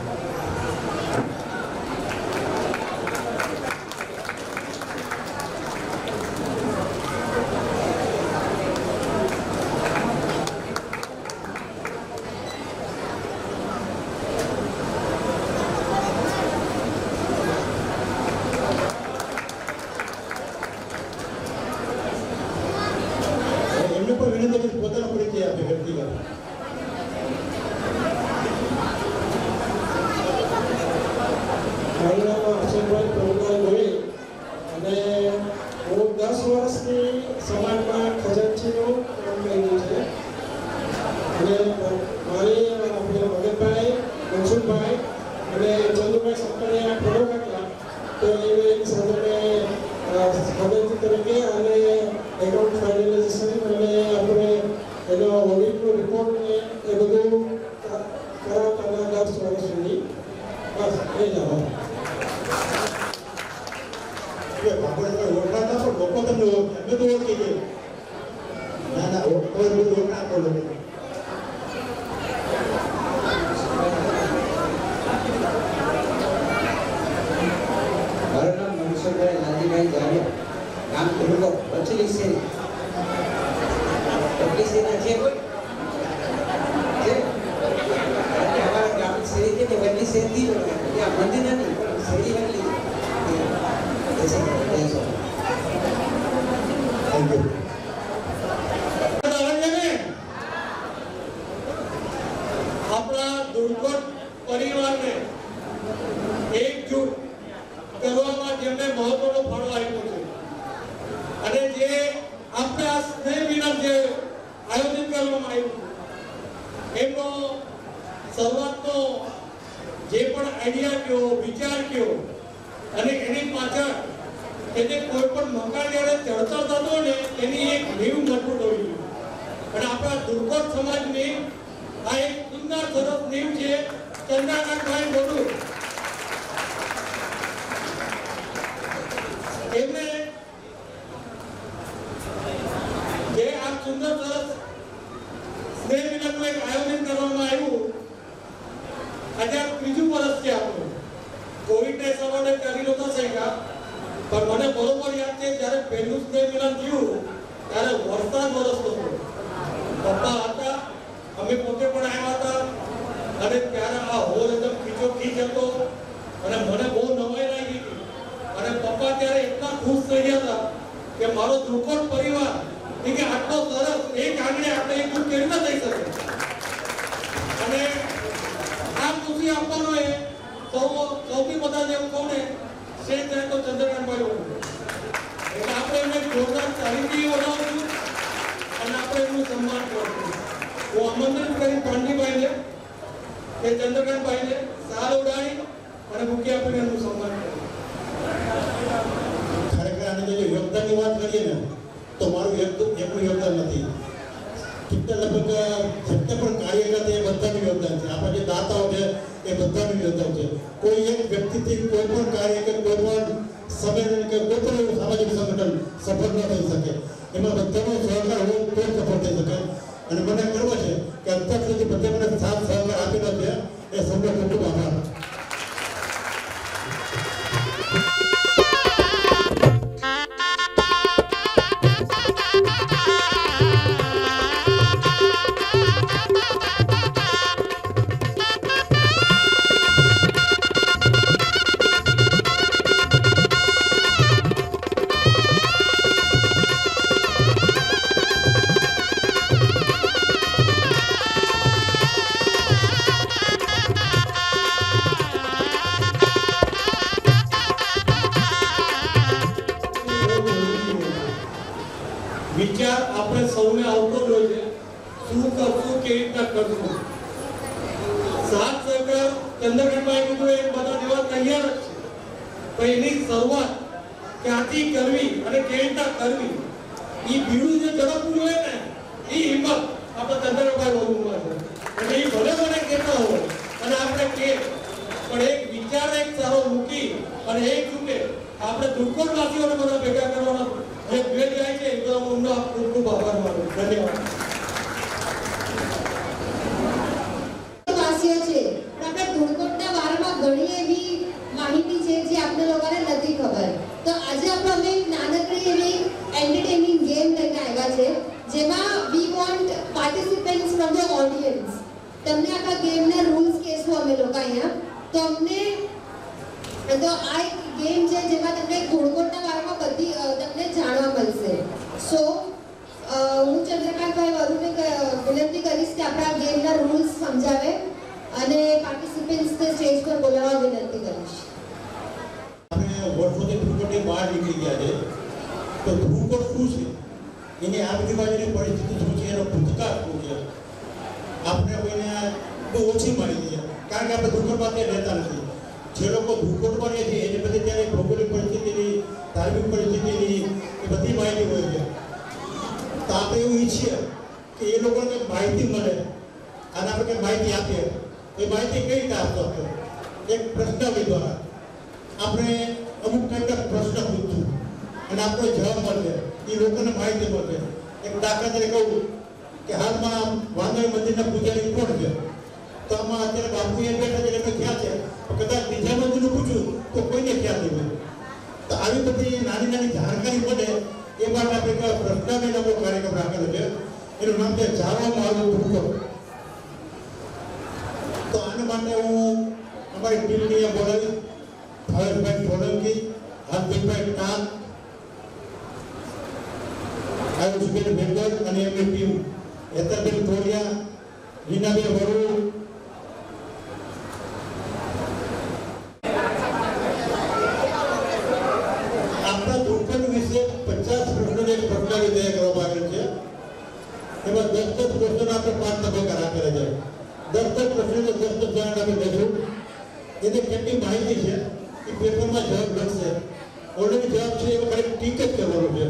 એમને પણ વિનંતી છે પોતાનો પરિચય આપે વ્યક્તિગત. મારું નામ અક્ષયભાઈ પ્રભુભાઈ ગોહિલ અને હું 10 વર્ષથી સમાજમાં ખજાનચીનું કામ કર્યું છે અને મારી આપણે ભગતભાઈ મનસુખભાઈ અને ચંદુભાઈ શંકરિયા પ્રમુખ હતા. તો એની સાથે ખજાનચી તરીકે અને એકાઉન્ટ ફાઇનલાઇઝેશન અને આપણે એનો ઓડિટનો રિપોર્ટ ને એ બધું કરાવતા 10 વર્ષ સુધી. બસ એ જ આભાર. આપણે ઓળખાતા પણ લોકો તમને ઓળખે, અમે તો ઓળખી ગਏ. ના ના કોઈ બધું ઓળખાતો નથી. મારું નામ મનસુખભાઈ નાજીભાઈ જાડેજા, ગામ ધુરકોટ, વચલી શેરી. વચલી શેરી છે કોઈ? છે? અમારા ગામની શેરી છે ને વચલી શેરી ત્યાં મંદિર નથી પણ શેરી વચલી છે. Thank you. આપણા ધુરકોટ પરિવારને એકજૂટ કરવામાં જેમને મહત્વનો ફાળો આપ્યો છે અને જે આપણે આ સ્નેહ મિલન જે આયોજન કરવામાં આવ્યું એમનો શરૂઆતનો જે પણ આઈડિયા કયો, વિચાર કયો અને એની પાછળ કે જે કોઈ પણ મકાન જ્યારે ચડતર થતો ને એની એક નીવ મજબૂત હોવી જોઈએ અને આપણા ધુરકોટ સમાજની આ એક સુંદર સરસ નીવ છે. ચંદ્રકાંતભાઈ બોલું એમને જે આ સુંદર સરસ સ્નેહ મિલનનું એક આયોજન કરવામાં આવ્યું. આજે આ 3જું વર્ષ છે આપણું. કોવિડના સમયે કરી નહોતા શક્યા પણ મને બરોબર યાદ છે જ્યારે પહેલું સ્નેહ મિલન થયું ત્યારે વરસાદ વરસતો હતો. પપ્પા હતા, અમે પોતે પણ આવ્યા હતા અને ત્યારે આ હોલ એકદમ ખીચોખીચ હતો અને મને બહુ નવાઈ લાગી હતી અને પપ્પા ત્યારે એટલા ખુશ થઈ ગયા હતા કે મારો ધુરકોટ પરિવાર કે આટલો સરસ એક આંગણે આપણે એકજૂટ કેવી રીતે થઈ શકે અને આ ખુશી આપવાનો એ સૌથી બધા જેવું કહું ને શ્રેષ્ઠ જાય તો ચંદ્રકાંતભાઈ હોવું. એટલે આપણે એમને જોરદાર તારીખી બનાવશું અને આપણે એમનું સન્માન કરશું. હું આમંત્રિત કરી પાંડીભાઈને કે ચંદ્રકાંતભાઈને સાલ ઉડાડી અને બુકે આપીને એમનું સન્માન કર્યું. ખરેખર આની જો યોગદાનની વાત કરીએ ને તો મારું એકનું યોગદાન નથી. લગભગ જેટલા પણ કાર્યકર્તા એ બધાનું યોગદાન છે. આપણા જે દાતાઓ છે એ બધાનું યોગદાન છે. કોઈ એક વ્યક્તિથી કોઈ પણ કાર્ય કે કોઈ પણ સંમેલન કે કોઈ પણ એવું સામાજિક સંગઠન સફળ ન થઈ શકે. એમાં બધાનો સહકાર હોય તો સફળ થઈ શકે અને મને ગર્વ છે કે અત્યાર સુધી બધે મને સાથ સહકાર આપેલો છે. એ સૌનો ખૂબ ખૂબ આભાર. વિચાર આપણે સૌને આવતો જ હોય છે. શું કરશું, કેવી રીતના કરશું. સાત સહકાર ચંદ્રકાંતભાઈ કીધું એ બધા જેવા તૈયાર જ છે પણ એની શરૂઆત ક્યાંથી કરવી અને કેવી રીતના કરવી એ બીડું જે ઝડપવું હોય ને એ હિંમત આપણા ચંદ્રભાઈ વધુમાં છે એટલે એ ભલે મને કહેતા હોય અને આપણે કે પણ એક વિચાર એક સારો મૂકી અને એક રૂપે આપણે દુર્ગોળવાસીઓને બધા ભેગા કરવાના જે ભેટ જાય છે એ બધા હું એમનો ખૂબ ખૂબ આભાર માનું છું. ધન્યવાદ. વાસીઓ છે પણ આપણે ધૂળકોટના વારમાં ઘણી એવી માહિતી છે જે આપણે લોકોને નથી ખબર. તો આજે આપણે અમે એક નાનકડી એવી એન્ટરટેનિંગ ગેમ લઈને આવ્યા છે જેમાં we want participants from the audience. તમને આખા ગેમના રૂલ્સ કહેશું અમે લોકો અહીંયા. તો આ એક ગેમ છે જેમાં તમને ધૂળકોટના વારમાં બધી તમને જાણવા મળશે. સો હું ચંદ્રકાંતભાઈ વરુને વિનંતી કરીશ કે આપણા ગેમના રૂલ્સ સમજાવે અને પાર્ટિસિપન્ટ્સને સ્ટેજ પર બોલાવવા વિનંતી કરીશ. આપણે વર્ષોથી ધૂળકોટની બહાર નીકળી ગયા છે તો ધૂળકોટ શું છે, એની આજુબાજુની પરિસ્થિતિ શું છે, એનો ભૂતકાળ શું છે, આપણે કોઈને બહુ ઓછી માહિતી છે કારણ કે આપણે ધૂળકોટમાં ત્યાં રહેતા નથી. જે લોકો ધૂળકોટમાં રહે છે એની બધી ત્યારે ભૌગોલિક પરિસ્થિતિની, ધાર્મિક પરિસ્થિતિની એ બધી માહિતી હોય છે. તો આપણે એવું ઈચ્છીએ કે એ લોકોને કંઈક માહિતી મળે અને આપણે કંઈક માહિતી આપીએ. એ માહિતી કઈ રીતે આપતો હતો? એક પ્રશ્નાવલી દ્વારા આપણે અમુક ટાઈપના પ્રશ્ન પૂછશું અને આપણો જવાબ મળશે, એ લોકોને માહિતી મળશે. એક દાખલા તરીકે કહું કે હાલમાં વાંદળી મંદિરના પૂજારી કોણ છે? તો આમાં અત્યારે બાપુ એ બેઠા છે એમને ખ્યાલ છે, કદાચ બીજા મંદિરનું પૂછ્યું તો કોઈને ખ્યાલ નહીં હોય. તો આવી બધી નાની નાની જાણકારી મળે એ માટે આપણે એક પ્રશ્નાવલી નામનો કાર્યક્રમ રાખેલો છે. એનું નામ છે જાણવામાં આવેલું ધૂળકોટ. તો આના માટે હું અમારી ટીમને બોલાવી ભાવેશભાઈ સોલંકી, હાર્દિકભાઈ ટાંક, આયુષબેન ભેગર અને એમની ટીમ હેતરબેન તોડિયા, રીનાબેન વરુ, આપણા ધૂળકોટ વિશે 50 પ્રશ્નોની એક પ્રશ્નાવલી તૈયાર કરવામાં આવેલ છે. એમાં 10 પ્રશ્નો આપણે 5 તબક્કા રાખેલા છે. 10 પ્રશ્નો 10 જણાને આપણે દઈશું. એને કેટલી માહિતી છે એ પેપરમાં જવાબ લખશે. ઓલરેડી જવાબ છે એમાં ખાલી ટીક જ કરવાનું છે.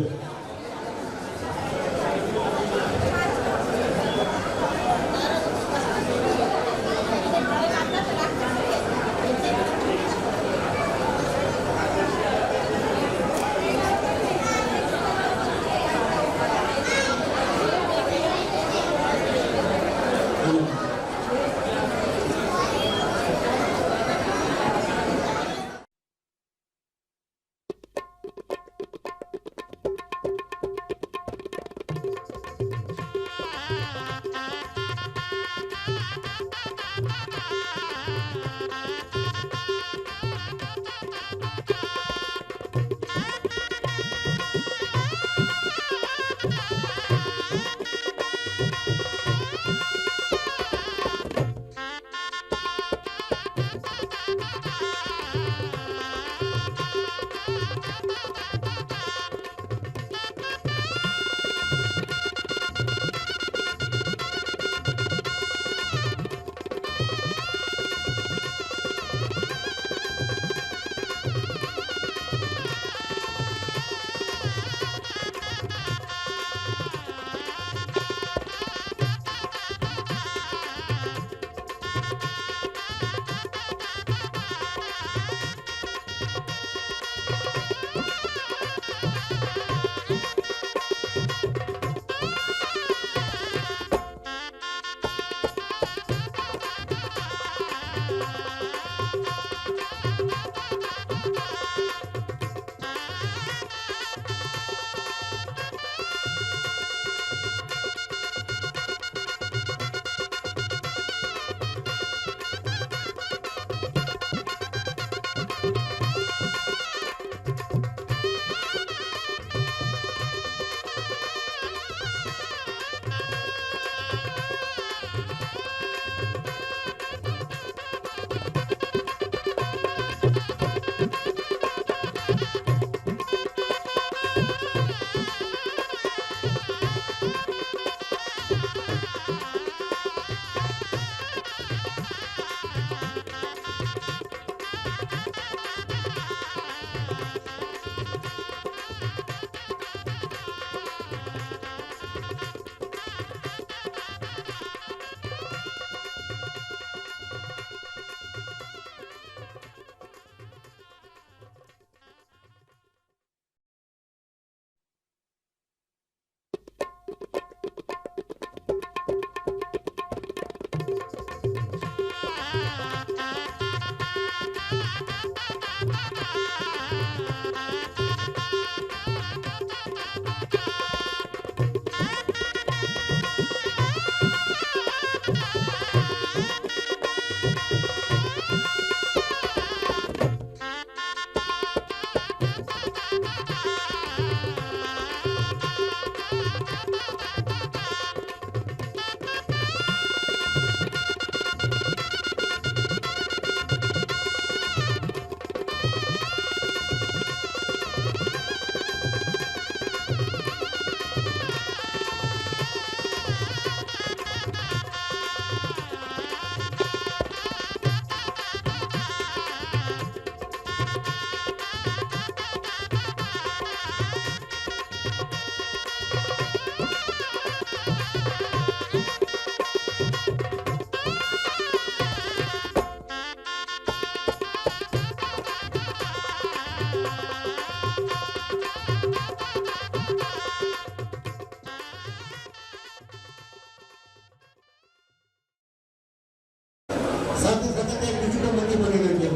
સાથે સાથે એક બીજું પણ મંદિર બની રહ્યું છે.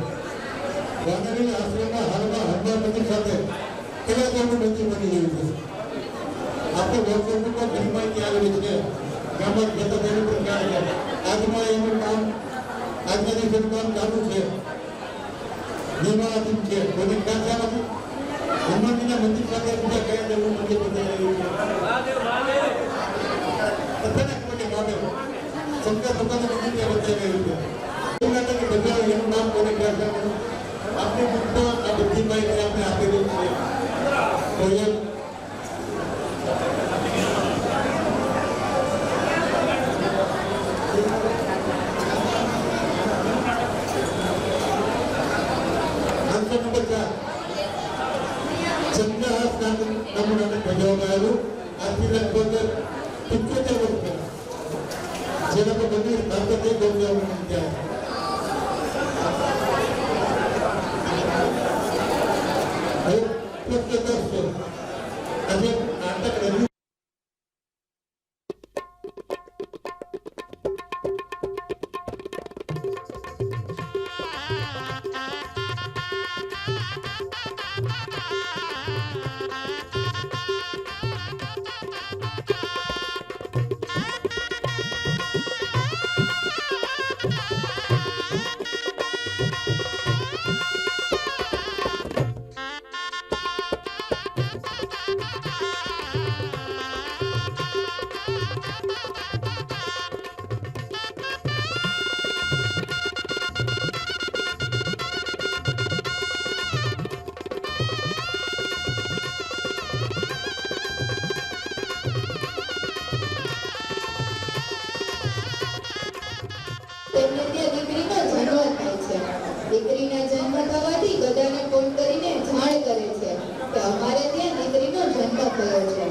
વાનરી આશ્રમમાં હાલમાં હનુમાન મંદિર સાથે કલાકારનું મંદિર બની રહ્યું છે. આપણે વર્ષોમાં ઘણી માહિતી આવેલી છે. ગામમાં જતા તેનું પણ ક્યાં છે. આજમાં એનું કામ આજના દિવસનું કામ ચાલુ છે. નિર્માણાધીન છે. કોઈને ખ્યાલ છે નથી. હનુમાનજીના મંદિર સાથે બીજા કયા દેવનું મંદિર બંધાઈ રહ્યું છે. બધાને ખબર છે મહાદેવ. શંકર ભગવાનનું મંદિર ત્યાં બંધાઈ રહ્યું છે. એવું લાગે કે બધા એનું નામ કોને ખ્યાલ છે નથી. આપણી બુકમાં આ બધી માહિતી આપણે આપેલી છે. તો એ આન્સર નંબર 4 ચંદ્રહાસ નામનું નાટક ભજવવામાં આવ્યું. આજથી લગભગ 75 વર્ષ પહેલા. જેના પર મંદિર ભારત એક ગૌરવનું ત્યાં આજે નાટક રજૂ તેમને ત્યાં દીકરીનો જન્મ થાય છે. દીકરીના જન્મ થવાથી બધાને ફોન કરીને જાણ કરે છે કે અમારે ત્યાં દીકરીનો જન્મ થયો છે.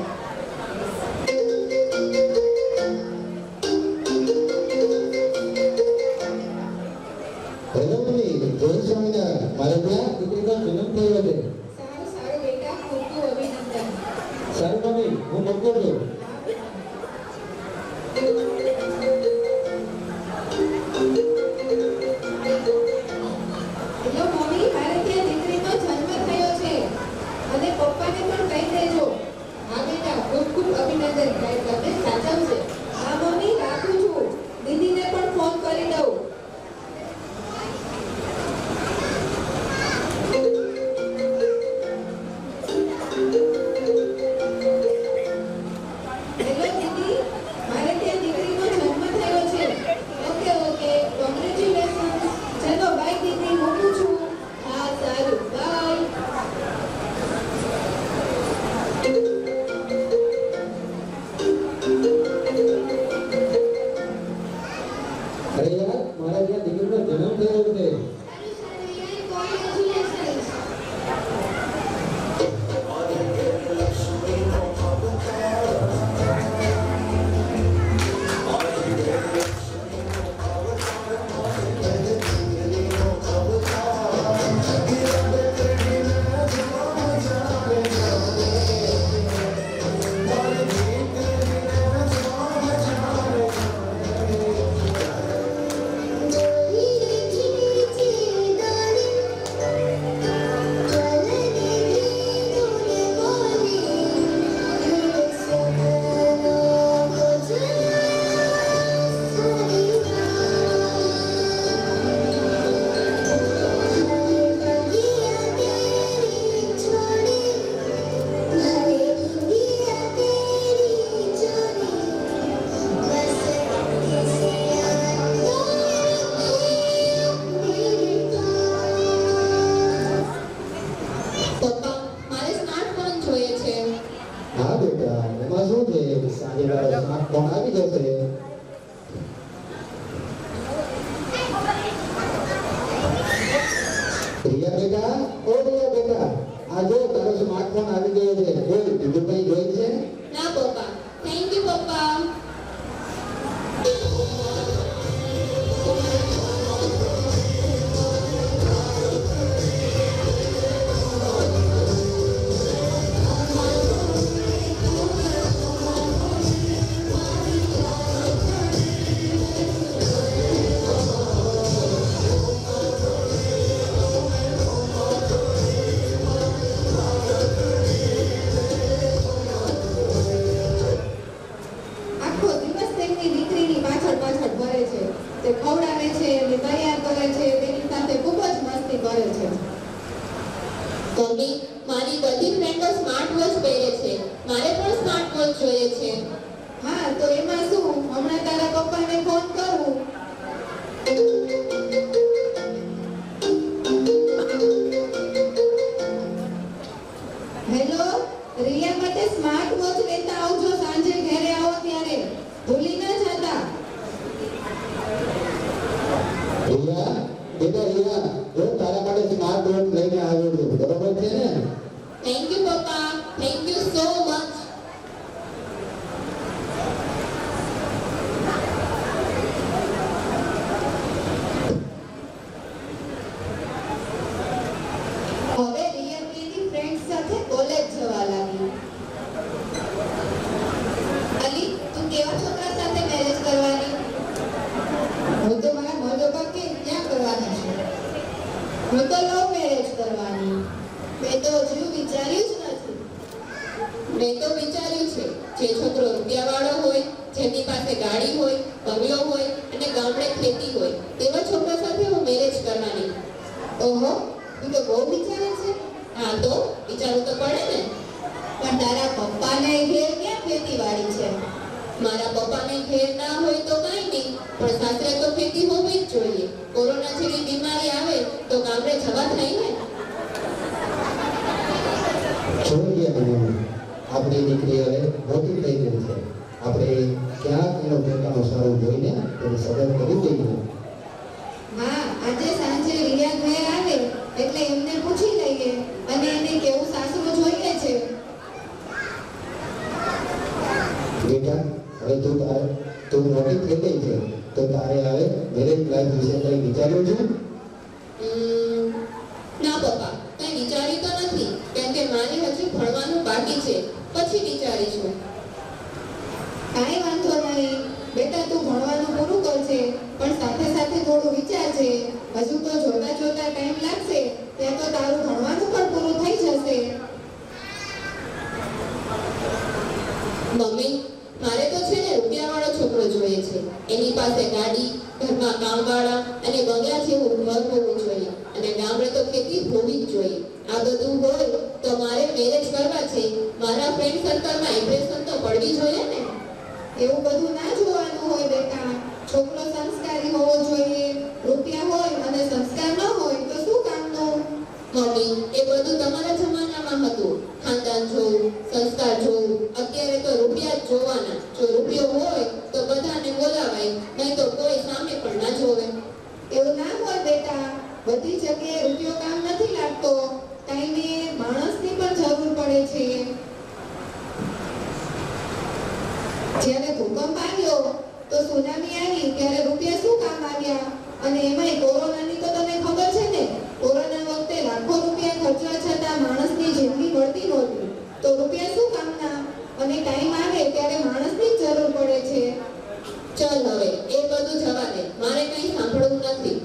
હેલો મમ્મી, જય સ્વામિનારાયણ. મારે ત્યાં દીકરીનો જન્મ થયો છે. સારું સારું બેટા, ખૂબ ખૂબ અભિનંદન. સારું મમ્મી, હું મૂકું છું. હેલો મમ્મી, મારે ત્યાં દીકરીનો જન્મ થયો છે અને પપ્પાને પણ કહી દેજો. હા બેટા, ખૂબ ખૂબ અભિનંદન. કાંઈ તબિયત સાચવશે. હા મમ્મી, રાખું છું. દીદીને પણ ફોન કરી દઉં. હેલો દીદી, મારે ત્યાં દીકરીનો જન્મ થયો છે. Okay okay, congratulations. ચલો બાય દીદી, મૂકું છું. હા સારું, બાય. અરે યાર, મારે ત્યાં દીકરીનો જન્મ થયો છે. કોંગ્રેચ્યુલેશન્સ. પપ્પા, મારે સ્માર્ટફોન જોઈએ છે. હા બેટા, એમાં શું છે? સાંજે મારો સ્માર્ટફોન આવી જશે. રિયા બેટા, ઓ રિયા બેટા, આ જો તારો સ્માર્ટફોન આવી ગયો છે. બોલ, બીજું કંઈ જોઈ છે? ના પપ્પા, થેન્ક યુ પપ્પા. મમ્મી, મારી બધી ફ્રેન્ડો સ્માર્ટ વોચ પહેરે છે. મારે પણ સ્માર્ટ વોચ જોઈએ છે. હા તો એમાં શું, હમણાં તારા પપ્પાને ફોન કરું. હેલો, રિયા માટે સ્માર્ટ વોચ લેતા આવજો સાંજે ઘરે આવો ત્યારે, ભૂલી ના જતા. રિયા, બેટા રિયા, જો તારા માટે સ્માર્ટ વોચ લઈને આવ્યો છું, બરોબર છે ને? થેન્ક યુ પપ્પા, થેન્ક યુ સો મચ. હવે રિયા તેની ફ્રેન્ડ સાથે કોલેજ જવા લાગી. અલી, તું કેવા છોકરા સાથે મેરેજ કરવાની? હું તો મારા મા બાપ કે ક્યાં કરવાના છે. હું તો લવ મેરેજ કરવાની. મેં તો હજુ વિચાર્યું જ નથી. મેં તો વિચાર્યું છે, જે છોકરો રૂપિયાવાળો હોય, જેની પાસે ગાડી હોય, બંગલો હોય અને ગામડે ખેતી હોય, તેવા છોકરા સાથે હું મેરેજ કરવાની. ઓહો, તું તો બહુ વિચારે છે. હા તો વિચારવું તો પડે ને. પણ તારા પપ્પાને ઘેર ક્યાં ખેતીવાડી છે. મારા પપ્પાને ઘેર ના હોય તો કાંઈ નહીં, પણ સાસરે તો ખેતી હોવી જ જોઈએ. કોરોના જેવી બીમારી આવે તો ગામડે જવા થાય ને. છોડી ગયા, આપણી દીકરી હવે મોટી થઈ ગઈ છે. આપણે ક્યાંક એનો પોતાનો સારું જોઈને તેની સગત કરી દઈએ. હા, આજે સાંજે રિયા ઘરે આવે એટલે એમને પૂછી લઈએ અને એને કેવું સાસરું જોઈએ છે. બેટા, હવે તું મોટી થઈ ગઈ છે, તો તારે હવે મેરેજ લાઈફ વિશે કંઈ વિચાર્યું છે? ના પપ્પા, કંઈ વિચાર્યું તો નથી, કેમ કે મારે હજુ ભણવાનું બાકી છે. પછી વિચારીશું. કાંઈ વાંધો નહીં બેટા, તું ભણવાનું પૂરું કરશે પણ સાથે સાથે થોડું વિચારજે. હજુ તો જોતા જોતા ટાઈમ લાગશે, ત્યાં તો તારું ભણવાનું પણ પૂરું થઈ જશે. મમ્મી, મારે તો છે ને રૂપિયાવાળો છોકરો જોઈએ છે. એની પાસે ગાડી, ઘરમાં કામવાળા અને બંગલા જેવું ઘર હોવું જોઈએ અને ગામડે તો ખેતી હોવી જ જોઈએ. આ બધું હોય તો મારે મેરેજ કરવા છે. મારા ફ્રેન્ડ સર્કલમાં ઇમ્પ્રેશન તો પડવી જોઈએ ને. એવું બધું ના જોવાનું હોય બેટા. છોકરો સંસ્કારી હોવો જોઈએ. રૂપિયા હોય અને સંસ્કાર ન હોય તો શું કામનું. મમ્મી, એ બધું તમારા જમાનામાં હતું. ખાનદાન જોવું, સંસ્કાર જોવું. અત્યારે તો રૂપિયા જ જોવાના. જો રૂપિયો હોય તો બધાને બોલાવાય, નહીં તો કોઈ સામે પણ ના જોવે. એવું ના હોય બેટા. બધી જગ્યાએ રૂપિયો કામ નથી લાગતો. ટાઈમે માણસની પણ જરૂર પડે છે. જ્યારે ભૂકંપ આવ્યો તો સુનામી આવી ત્યારે રૂપિયા શું કામ આવ્યા. અને એમાંય કોરોનાની તો તને ખબર છે ને. કોરોના વખતે લાખો રૂપિયા ખર્ચવા છતાં માણસની જિંદગી મળતી નહોતી. તો રૂપિયા શું કામના. અને ટાઈમ આવે ત્યારે માણસની જ જરૂર પડે છે. ચલ હવે એ બધું જવા દે, મારે કંઈ સાંભળવું નથી.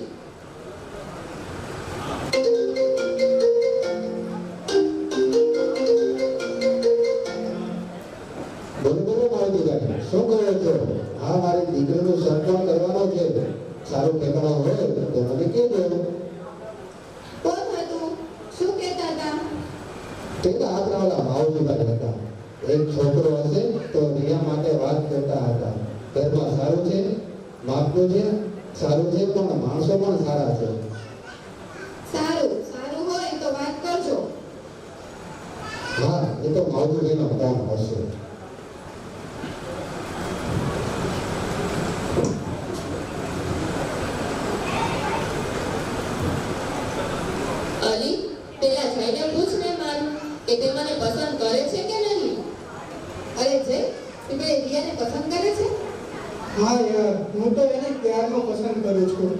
બોલો મારી દીકરી, શું કહો છો? હા, મારી દીકરીનું સન્માન કરવાનો છે. સારું ઠેકાણો હોય તો મને કહેજો. કોણ હતું? શું કહેતા હતા? તે તો આપણા ઓલા માવજીભાઈ હતા. એક છોકરો હશે તો રિયા માટે વાત કરતા હતા. ઘરમાં સારું છે, માપનું છે, સારું છે, પણ માણસો પણ સારા છે. સારું સારું હોય તો વાત કરજો. હા, એ તો માવજીભાઈનો કામ હશે. અલી, પેલા જઈને પૂછ ને મારું કે તે મને પસંદ કરે છે કે નહીં. અરે જય, તું પેલી રિયાને પસંદ કરે છે? હા યાર, હું તો એને ક્યારનો પસંદ કરું છું.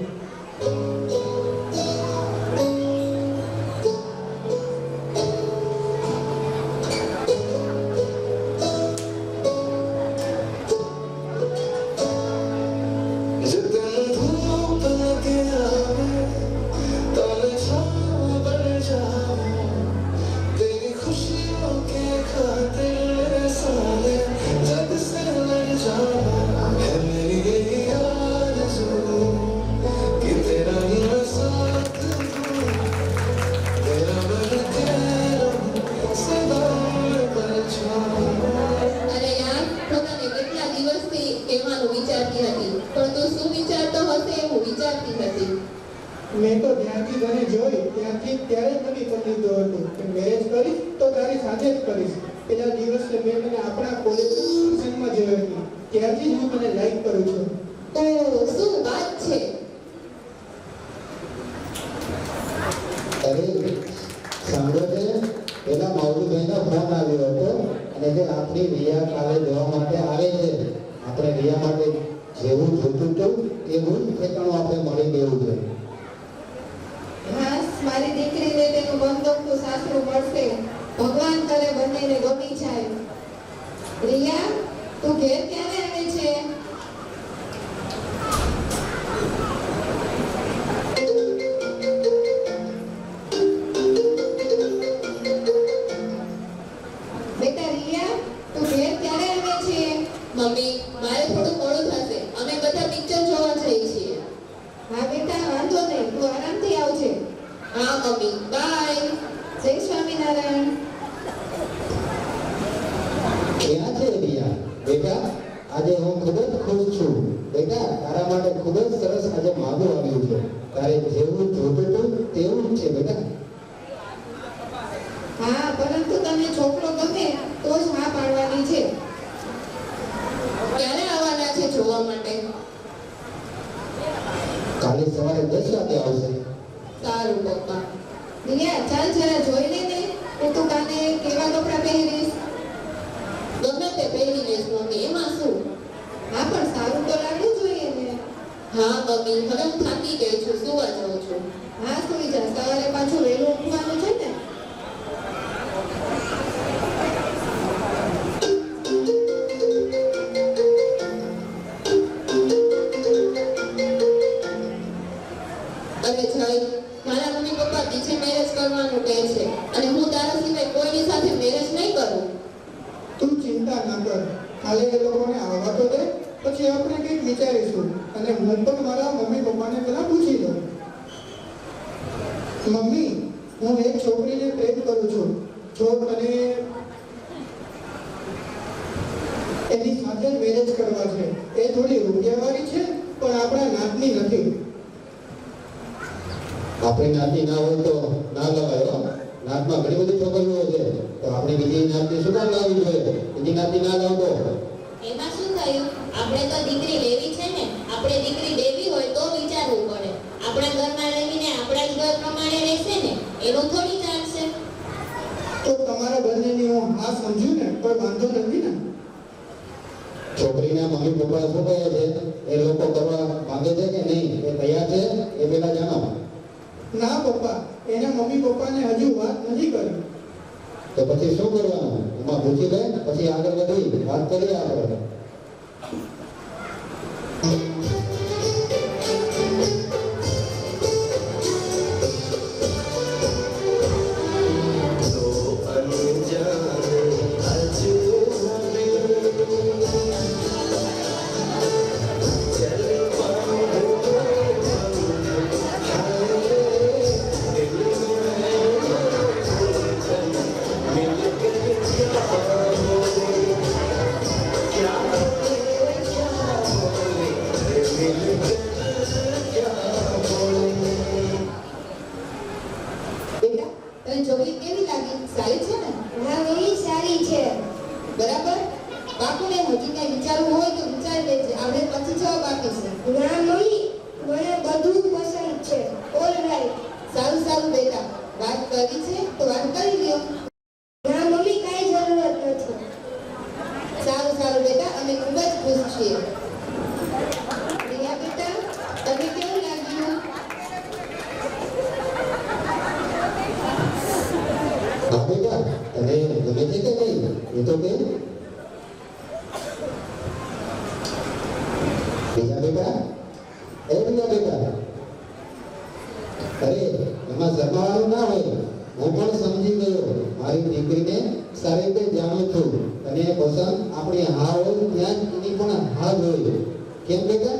है मेरी ये आरज़ू कि तेरा ही મેં તો જ્યાંથી તને જોઈ ત્યાંથી ત્યારે જ નક્કી કરી લીધું હતું કે મેરેજ કરીશ તો તારી સાથે જ કરીશ. પેલા દિવસે મેં તને આપણા કોલેજ ફંક્શનમાં જોઈ હતી, ત્યારથી જ હું તને લાઈક કરું છું. ઓ શું વાત છે. અરે સાંભળો છે, પેલા માવડીભાઈનો ફોન આવ્યો હતો અને જે આપણી રિયા કાલે જવા માટે આવે છે. આપણે રિયા માટે જેવું જોતું હતું એવું જ ઠેકાણું આપણે મળી ગયું છે. હાસ, મારી દીકરીને તેનું મનગમતું સાસરું મળશે. ભગવાન કરે બંનેને ગમી જાય. રિયા, તું ઘેર ક્યારે આવે છે? બેટા રિયા, તું ઘેર ક્યારે આવે છે? મમ્મી, મારે થોડું મોડું થશે. અમે બધા પિક્ચર જોવા જઈએ છીએ. હા બેટા, વાંધો નહીં, તું આરામથી આવજે. હા મમ્મી, બાય. જય સ્વામિનારાયણ. ક્યાં છે રિયા? બેટા, આજે હું ખૂબ જ ખુશ છું. બેટા, તારા માટે ખૂબ જ સરસ આજે માગું આવ્યું છે. તારે જેવું જોતું હતું તેવું જ છે બેટા. હા, પરંતુ તને છોકરો ગમે તો જ હા પાડવાની છે. ક્યારે આવવાના છે જોવા માટે? કાલે સવારે 10 વાગે આવશે. સારું પપ્પા. રિયા, ચાલ જરા જોઈ લે ને કે તું કાલે કેવા કપડાં પહેરીશ. ગમે તે પહેરી લઈશ મમ્મી, એમાં શું? હા, પણ સારું તો લાગવું જોઈએ ને. હા મમ્મી, હવે હું થાકી ગઈ છું, સુવા જાઉં છું. હા, સુઈ જા, સવારે પાછું વહેલું ઉઠવાનું છે ને. અરે જય, મારા મમ્મી પપ્પા બીજે મેરેજ કરવાનું કહે છે અને હું તારા સિવાય કોઈની સાથે મેરેજ નહીં કરું. તું ચિંતા ના કર, કાલે એ લોકોને આવવા તો દે, પછી આપણે કંઈક વિચારીશું. અને હું પણ મારા મમ્મી પપ્પાને પહેલા પૂછી લઉં. મમ્મી, હું એક છોકરીને પ્રેમ કરું છું. જો તને એની સાથે જ મેરેજ કરવા છે. એ થોડી રૂપિયાવાળી છે, પણ આપણા નાતની નથી. આપણી નાતી ના હોય તો ના લવાય હો. નાતમાં ઘણી બધી છોકરીઓ છે, તો આપણે બીજી નાતની શું કામ લાવવી જોઈએ? બીજી નાતી ના લાવતો. એમાં શું થયું? આપણે તો દીકરી લેવી છે ને. આપણે દીકરી લેવી હોય તો વિચારવું પડે. આપણા ઘરમાં રહીને આપણા જ ઘર પ્રમાણે રહેશે ને, એનું થોડી ચાલશે. તો તમારા બંનેની હું હા સમજુ ને, કોઈ વાંધો નથી ને? છોકરીના મમ્મી પપ્પા શું કહે છે? એ લોકો કરવા માંગે છે કે નહીં, એ તૈયાર છે? એ પેલા જાણો. ના પપ્પા, એના મમ્મી પપ્પાને હજુ વાત નથી કરી. તો પછી શું કરવાનું? એમાં પૂછી લે, પછી આગળ વધી વાત કરીએ આપણે. બેટા, તને છોકરી કેવી લાગી? સારી છે ને? હા મમ્મી, સારી છે. બરાબર. બાપુને હજી કઈ વિચારવું હોય તો વિચારી લેજે. આપણે પછી જવા બાકી છે. ના મમ્મી, મને બધું પસંદ છે. ઓલરાઈટ. સારું સારું બેટા, વાત કરી છે તો વાત કરી લ્યો. ના મમ્મી, કાંઈ જરૂરત નથી. સારું સારું બેટા, અમે ખૂબ જ ખુશ છીએ. રિયા બેટા, તને કેવું લાગ્યું? હા બેટા, તને ગમે છે કે નહીં એ તો કે. બીજા બેટા, એ બીજા બેટા, અરે એમાં શરમાવાનું ના હોય. હું પણ સમજી ગયો. મારી દીકરીને સારી રીતે જાણું છું. અને પસંદ આપણી હા હોય ત્યાં જ એની પણ હા જ હોય. કેમ બેટા?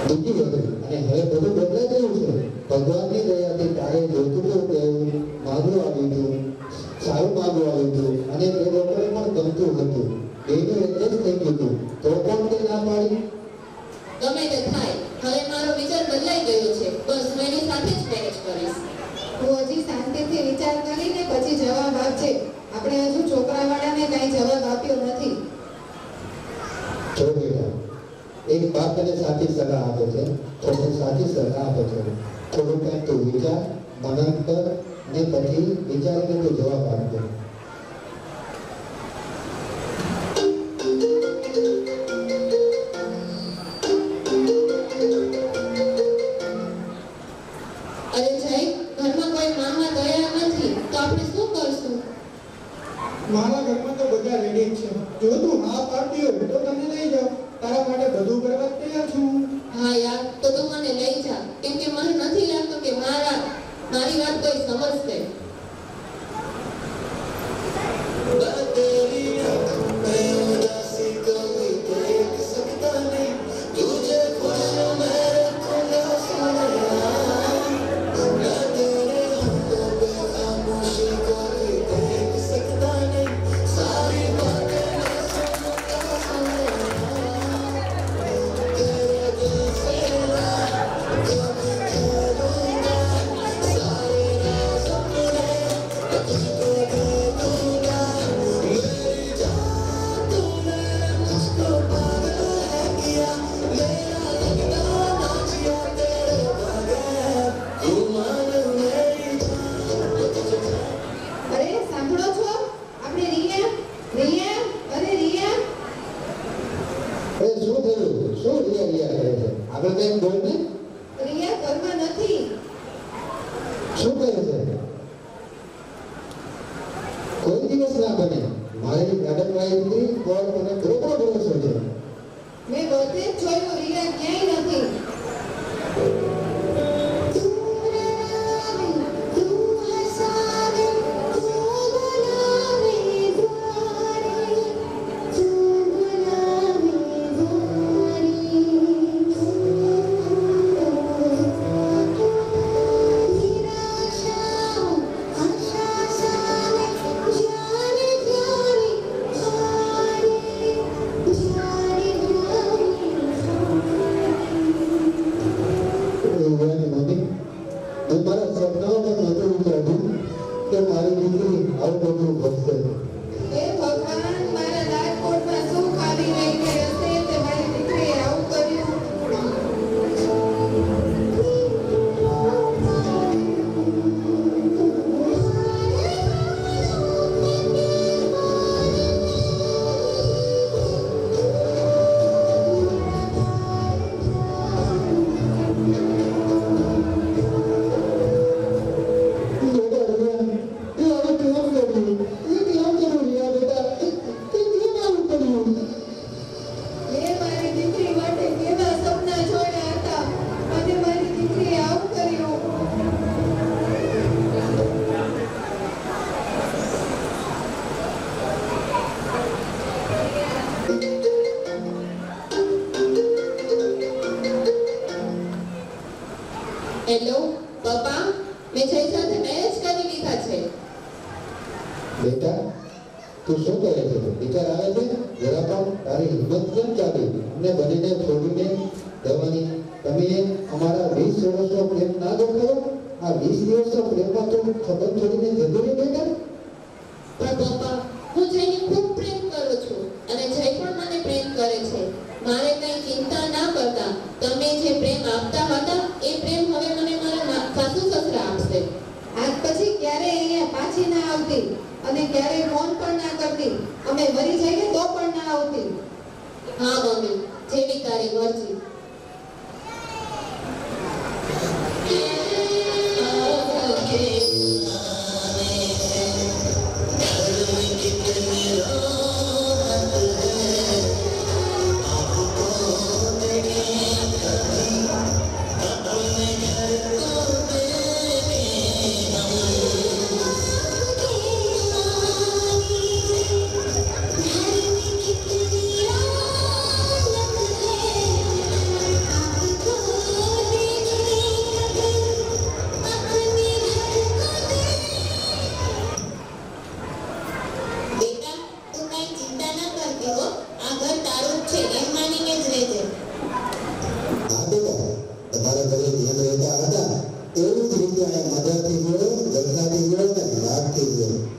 બીજી વખત અને હવે બધું બદલાઈ ગયું છે. ભગવાનની દયાથી તારે જોતું હતું એવું માગું આવ્યું હતું. હતું, સારું માગવા હતું અને તે લોકોને પણ ગમતું હતું. બેનું એડજસ્ટ થઈ ગયું હતું. તો પણ તે ના પાડી. ગમે તે થાય, હવે મારો વિચાર બદલાઈ ગયો છે. બસ હું એની સાથે જ મેરેજ કરીશ. તું હજી શાંતિથી વિચાર કરીને પછી જવાબ આપજે. આપણે હજુ છોકરાવાળાને કાંઈ જવાબ આપ્યો નથી. જો બેટા, એક બાપ તને સાચી સલાહ આપે છે, તો તે સાચી સલાહ આપે છે. થોડું કંઈક તું વિચાર, મનન કર ને પછી વિચારીને તું જવાબ આપજે. અરે જય, ઘરમાં કોઈ મામા ગયા નથી, તો આપણે શું કરશું? મારા ઘરમાં તો બધા રેડી જ છે. જો તું હા પાડતી હોય તો તને લઈ જાઓ. તારા માટે બધું કરવા તૈયાર છું. હા યાર, તો તું મને લઈ જા, કેમ કે મને નથી લાગતું કે મારી વાત કોઈ સમજશે. અરે સાંભળો છો? આપણે રિયા રિયા અરે રિયા એ શું થયું? શું રિયા રિયા કરે છે? આગળ કંઈક બોલ ને. રિયા ઘરમાં નથી. શું કહે છે? કોઈ દિવસ ના બને. મારી ગાર્ડનમાં આવી દીકરી પર મને બરોબર ભરોસો છે. મેં બધે જ જોયું, રિયા ક્યાંય નથી. હું મારા સપનાઓમાં નહોતું વિચાર્યું કે મારી દીકરી આવું બધું ભજશે. હે ભગવાન, મારા રાજકોટમાં સુખ આવી રહીને હશે તે મારી દીકરીએ આવું કર્યું. મેં મારી દીકરી માટે કેવા સપના જોયા હતા અને મારી દીકરીએ આવું કર્યું. હેલો પપ્પા, મેં જય સાથે મેરેજ કરી લીધા છે. બેટા, તું શું કરે છે? વિચાર આવે છે? જરા પણ તારી હિંમત કેમ જાગી અમને બનીને છોડીને જવાની? તમે અમારા 20 વર્ષનો પ્રેમ ના દેખાયો? આ 20 દિવસનો પ્રેમમાં તો ખબર છોડીને જતી રહી બેટા. પણ પપ્પા, હું જયને ખૂબ પ્રેમ કરું છું અને જય પણ મને પ્રેમ કરે છે. મારે કઈ ચિંતા ના કરતા તમે જે પ્રેમ આપતા હતા એ પ્રેમ હવે મને મારા સાસુ સસરા આપશે. આજ પછી ક્યારે અહીંયા પાછી ના આવતી અને ક્યારે ફોન પણ ના કરતી. અમે મરી જઈએ તો પણ ના આવતી. હા મમ્મી, જેવી તારી મરજી.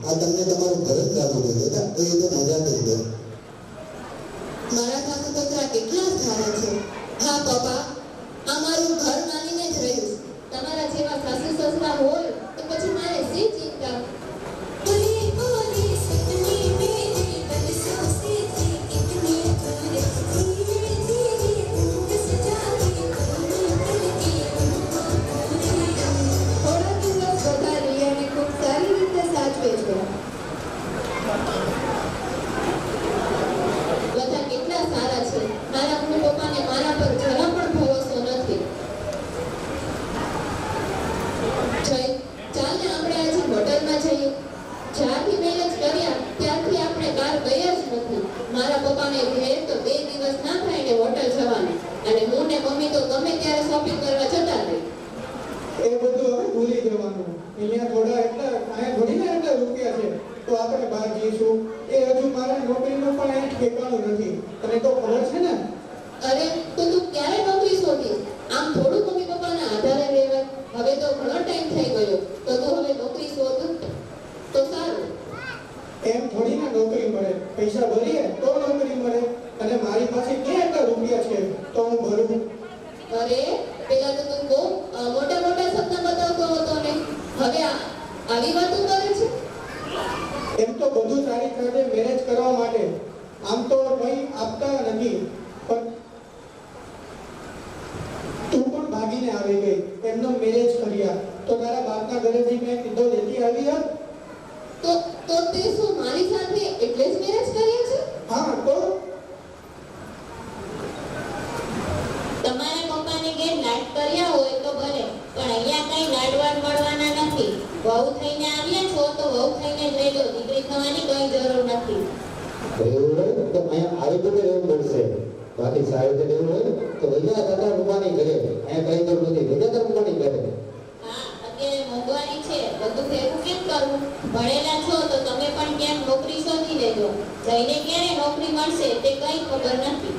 આ તમને તમારું ઘર જ લાગુ પડ્યું બેટા, તો એ તો મજા થઈ ગયો. મારા સાસુ સસરા કેટલા સારા છે. હા પપ્પા, આ મારું ઘર માનીને જ રહીશ. તમારા જેવા સાસુ સસરા હોય તો પછી મારે શી ચિંતા. થોડા દિવસ બધા રિયાને ખૂબ સારી રીતે સાચવે છે. બધા કેટલા સારા છે. મારા મમ્મી પપ્પાને મારા પર જરા પણ ભરોસો નથી. ચાલ ને આપણે આજે હોટલમાં જઈએ. જ્યારથી મેરેજ કર્યા ત્યારથી આપણે બહાર ગયા જ નથી. મારા પપ્પાને ઘેર તો 2 દિવસ ના થાય ને હોટલ જવાનું, અને હું ને મમ્મી તો ગમે ત્યારે શોપિંગ કરવા જતા રહી. એ બધું હવે ભૂલી જવાનું. અહીંયા થોડીને એટલા રૂપિયા છે તો આપણે બહાર જઈશું. એ હજુ મારા નોકરીનું પણ અહીં ઠેકાણું નથી. તને તો ખબર છે ને. અરે તો તું ક્યારે નોકરી શોધીશ? આમ થોડું મમ્મી પપ્પાના આધારે રહેવાય. હવે તો ઘણો ટાઈમ થઈ ગયો, તો તું હવે નોકરી શોધ તો સારું. એમ થોડીને નોકરી મળે. પૈસા ભરીએ તો નોકરી મળે. અને મારી પાસે ક્યાં એટલા રૂપિયા છે તો હું ભરું? અરે પેલા તો તું બહુ મોટા મોટા સપના બતાવતો હતો ને, હવે આવી વાતો કરે છે. એમ તો બધું તારી સાથે મેરેજ કરવા માટે. આમ તો કંઈ આપતા નથી, પણ તું પણ ભાગીને આવી ગઈ. એમનો મેરેજ કર્યા તો તારા બાપના ઘરેથી મેં કીધો લેતી આવી હોત. તો તે શું મારી સાથે એટલે જ મેરેજ કર્યા છે? હા તો તમારા પપ્પાને ઘેર લાડ કર્યા હોય તો ભલે, પણ અહીંયા કઈ લાડવાડ મળવાના નથી. વહુ થઈને આવ્યા છો તો વહુ થઈને જ રહેજો. દીકરી થવાની કઈ જરૂર નથી. એવું હોય તો અહીંયા આવી રીતે રહેવું પડશે. બાકી સારી રીતે રહેવું હોય તો અહીંયા દાદા રૂમાની ઘરે, અહીંયા કઈ જરૂર નથી. દાદા રૂમાની ઘરે. હા, અત્યારે મોંઘવારી છે, બધું ભેગું કેમ કરવું? ભણેલા છો તો તમે પણ ક્યાંક નોકરી શોધી લેજો. જઈને ક્યારે નોકરી મળશે તે કઈ ખબર નથી.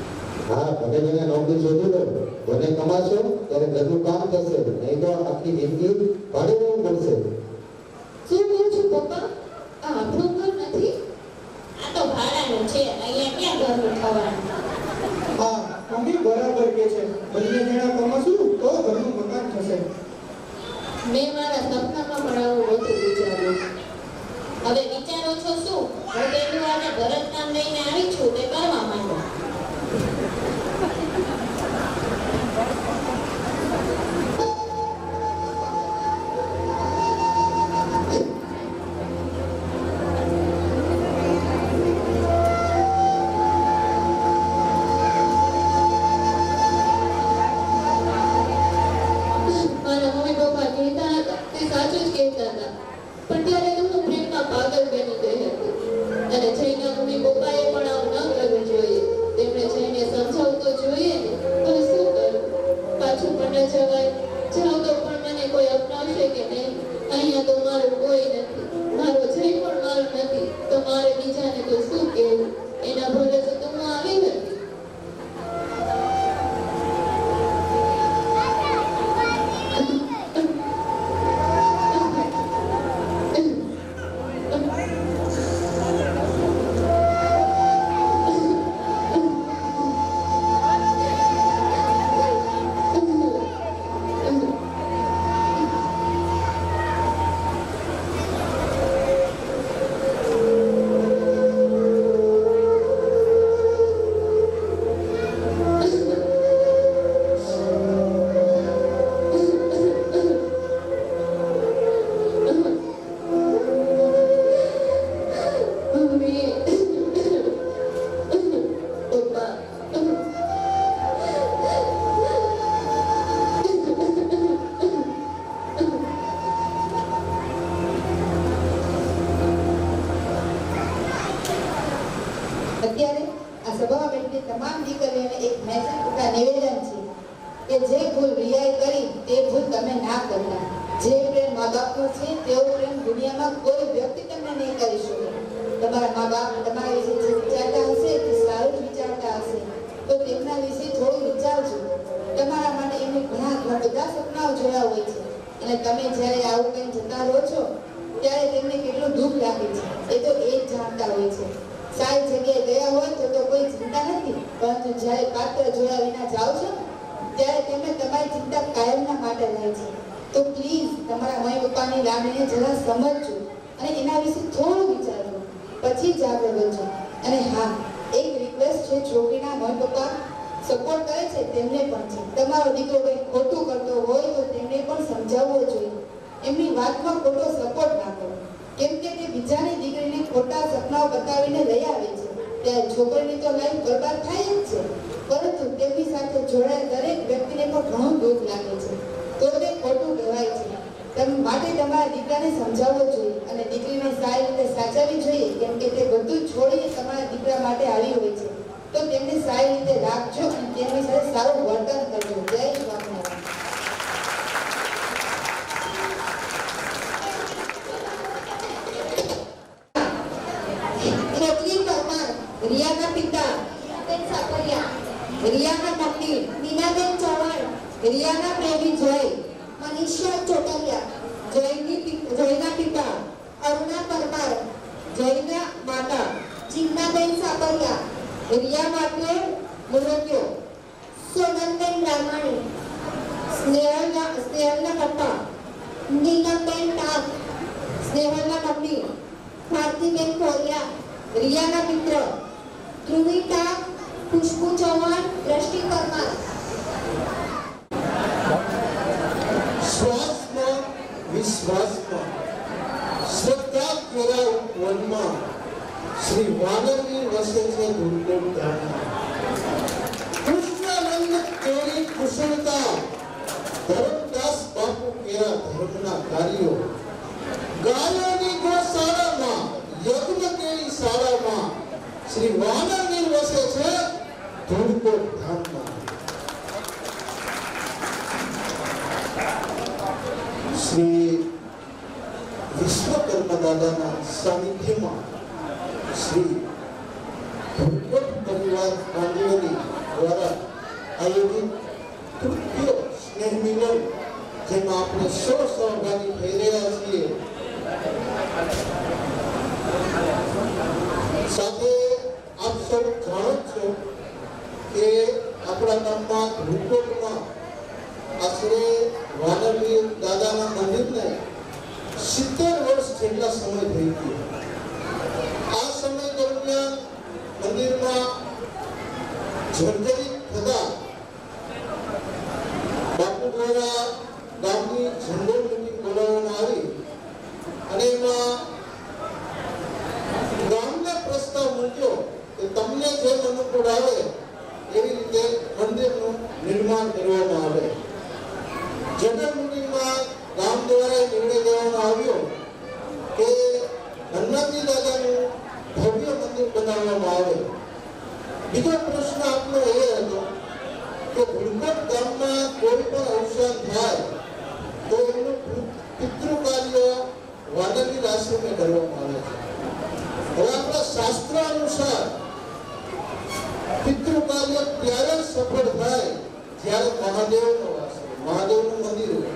હા, ભલે મને નોકરી શોધી લો. ભલે કમાશો ત્યારે ઘરનું કામ થશે, નહીં તો આખી જિંદગી ભાડે રહેવું પડશે. શું કહો છો પપ્પા? આ આપણું ઘર નથી? આ તો ભાડાનું છે. અહીંયા ક્યાં ઘરનું થવાનું? હા, મમ્મી બરાબર કે છે. બંને જણા કમાશું તો ઘરનું મકાન થશે. મેં મારા સપનામાં પણ આવું નહોતું વિચાર્યું. હવે વિચારો છો શું? હું તેનું આજે ભરતકામ લઈને આવી છું તે કરવા માંડો. મારા મમ્મી પપ્પા કહેતા હતા તે સાચું જ કહેતા હતા, પણ ત્યારે તો હું પ્રેમમાં પાગલ બની ગઈ હતી. અને જયના મમ્મી પપ્પાએ પણ આવું ન કરવું જોઈએ. તેમણે જઈને સમજાવવું તો જોઈએ ને. હવે શું કરું? પાછું પણ ન જવાય. જાઉં તો પણ મને કોઈ અપનાવશે કે નહીં? અહીંયા તો મારું કોઈ નથી. મારો જય પણ મારો નથી, તો મારે બીજાને તો શું કહેવું? એના ભરોસે તો હું આવી હતી. અત્યારે આ સભામાં બેઠેલી તમામ દીકરીઓને એક મેસેજ તથા નિવેદન છે કે જે ભૂલ રિયાએ કરી તે ભૂલ તમે ના કરતા. જે પ્રેમ મા બાપનો છે તેવો પ્રેમ દુનિયામાં કોઈ વ્યક્તિ તમને નહીં કરી શકે. તમારા મા બાપ તમારા વિશે જે વિચારતા હશે તે સારું જ વિચારતા હશે, તો તેમના વિશે થોડું વિચારજો. તમારા માટે એમને ઘણા બધા સપનાઓ જોયા હોય છે, અને તમે જ્યારે આવું કંઈ જતા રહો છો ત્યારે તેમને કેટલું દુઃખ લાગે છે એ તો એ જ જાણતા હોય છે. સારી જગ્યાએ ગયા હોય તો કોઈ ચિંતા નથી, પરંતુ જ્યારે પાત્ર જોયા વિના જાઓ છો ને ત્યારે તેમને તમારી ચિંતા કાયમના માટે રહે છે. તો પ્લીઝ તમારા મમ્મી પપ્પાની લાગણીને જરા સમજજો અને એના વિશે થોડું વિચારજો, પછી જ આગળ વધજો. અને હા, એક રિક્વેસ્ટ છે, છોકરીના મમ્મી પપ્પા સપોર્ટ કરે છે તેમને પણ છે. તમારો દીકરો કંઈ ખોટું કરતો હોય તો તેમને પણ સમજાવવો જોઈએ. એમની વાતમાં ખોટો સપોર્ટ ના કરો, કેમ કે તે બીજાની દીકરીને ખોટા સપનાઓ બતાવીને લઈ આવે છે. ત્યારે છોકરીની તો લાઈફ બરબાદ થાય જ છે, પરંતુ તેમની સાથે જોડાયેલ દરેક વ્યક્તિને પણ ઘણું દુઃખ લાગે છે. તો તે ખોટું કહેવાય છે. માટે તમારા દીકરાને સમજાવવો જોઈએ અને દીકરીને સારી રીતે સાચવવી જોઈએ, કેમ કે તે બધું છોડીને તમારા દીકરા માટે આવી હોય છે. તો તેમને સારી રીતે રાખજો અને તેમની સાથે સારું વર્તન કરજો. જય સ્વામિનારાયણ. ખેતલી પરમાર, રિયાના પિતા બેન સાપરિયા, રિયાના મમ્મી મીનાબેન ચૌહાણ, રિયાના પ્રેમી જય, મનીષા ચોટલિયા, જયના પિતા અરુણા પરમાર, જયના માતા જીજ્ઞાબેન સાપરિયા, રિયા માટે મુરત્યો, સોનલબેન રામાણી, સ્નેહલના પપ્પા, નીલમબેન ટાપ, સ્નેહલના મમ્મી, ભારતીબેન કોરિયા, રિયાના મિત્ર ધ્રુવી ટાપ, ખુશ્બુ ચૌહાણ, દ્રષ્ટિ પરમાર. શ્વાસમાં વિશ્વાસમાં શ્રદ્ધા કેરા વનમાં શ્રી વાનરવીર વસે છે ધૂળકોટ ધામમાં. કૃષ્ણાનંદ કેરી કુશળતા ધર્મદાસ બાપુ કેરા ધર્મના કાર્યો ગાયોની ગોશાળામાં યજ્ઞ કેરી શાળામાં શ્રી વાનરવીર વસે છે ધૂળકોટ ધામમાં. શ્રી વિશ્વકર્મા દાદાના સાનિધ્યમાં શ્રી ધૂળકોટ પરિવાર પાંડવેલી દ્વારા આયોજિત તૃતીય સ્નેહ મિલન, જેમાં આપણે સૌ સહભાગી થઈ રહ્યા છીએ. સાથે આપ સૌ જાણો છો કે આપણા ગામમાં ધૂળકોટમાં આશરે વાનરવીર દાદાના મંદિરને 70 વર્ષ જેટલા સમય થઈ ગયો. આ સમય દરમિયાન મંદિરમાં જર્જરિત થતા બાપુ દ્વારા ગામની જનરલ મીટિંગ બોલાવવામાં આવી અને એમાં ગામને પ્રસ્તાવ મૂક્યો કે તમને જે અનુકૂળ આવે એવી રીતે મંદિરનું નિર્માણ કરવામાં આવે. જનરલ મીટિંગમાં ગામ દ્વારા નિર્ણય લેવામાં આવ્યો કે હનુમાનજી દાદાનું ભવ્ય મંદિર બનાવવામાં આવે. બીજો પ્રશ્ન આપનો એ હતો કે ધૂળકોટ ગામમાં કોઈ પણ અવસાન થાય તો એનું પિતૃ કાર્ય વાનરવીર આશ્રમે કરવામાં આવે છે. હવે આપણા શાસ્ત્ર અનુસાર પિતૃ કાર્ય ત્યારે સફળ થાય જ્યારે મહાદેવનો વાસ હોય, મહાદેવનું મંદિર હોય.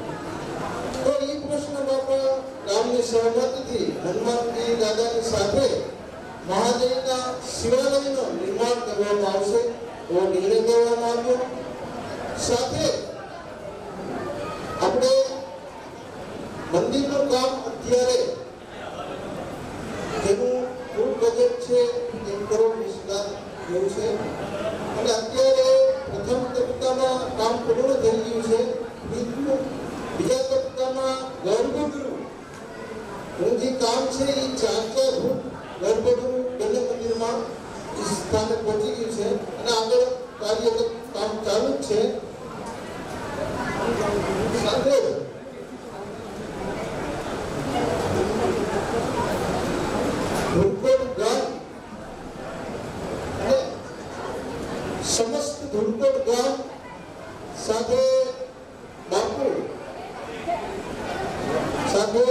તો એ પ્રશ્ન બાપા ગામની સહમતિથી હનુમાનજી દાદાની સાથે મહાદેવના શિવાલયનું નિર્માણ કરવામાં આવશે એવો નિર્ણય કરવામાં આવ્યો. સાથે આપણે મંદિરનું કામ અત્યારે જેનું કુલ બજેટ છે 1 કરોડ 20 લાખ જેવું છે અને અત્યારે પ્રથમ તબક્કામાં કામ પૂર્ણ થઈ ગયું છે. બીજા તબક્કામાં ગર્ભગૃહનું જે કામ છે એ 4 ફૂટ ગર્ભગૃહ બંને મંદિરમાં સ્થાને પહોંચી ગયું છે અને આગળ કાર્યરત કામ ચાલુ જ છે. સાથે ધૂળકોટ ગામ અને સમસ્ત ધૂળકોટ ગામ સાથે બાપુ સાથે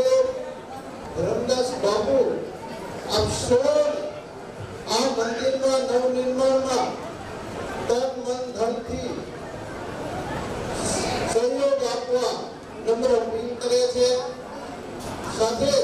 ધર્મદાસ બાપુ આપ સૌ આ મંદિરમાં નવનિર્માણમાં તન મન ધનથી સહયોગ આપવા નમ્ર અપીલ કરે છે. સાથે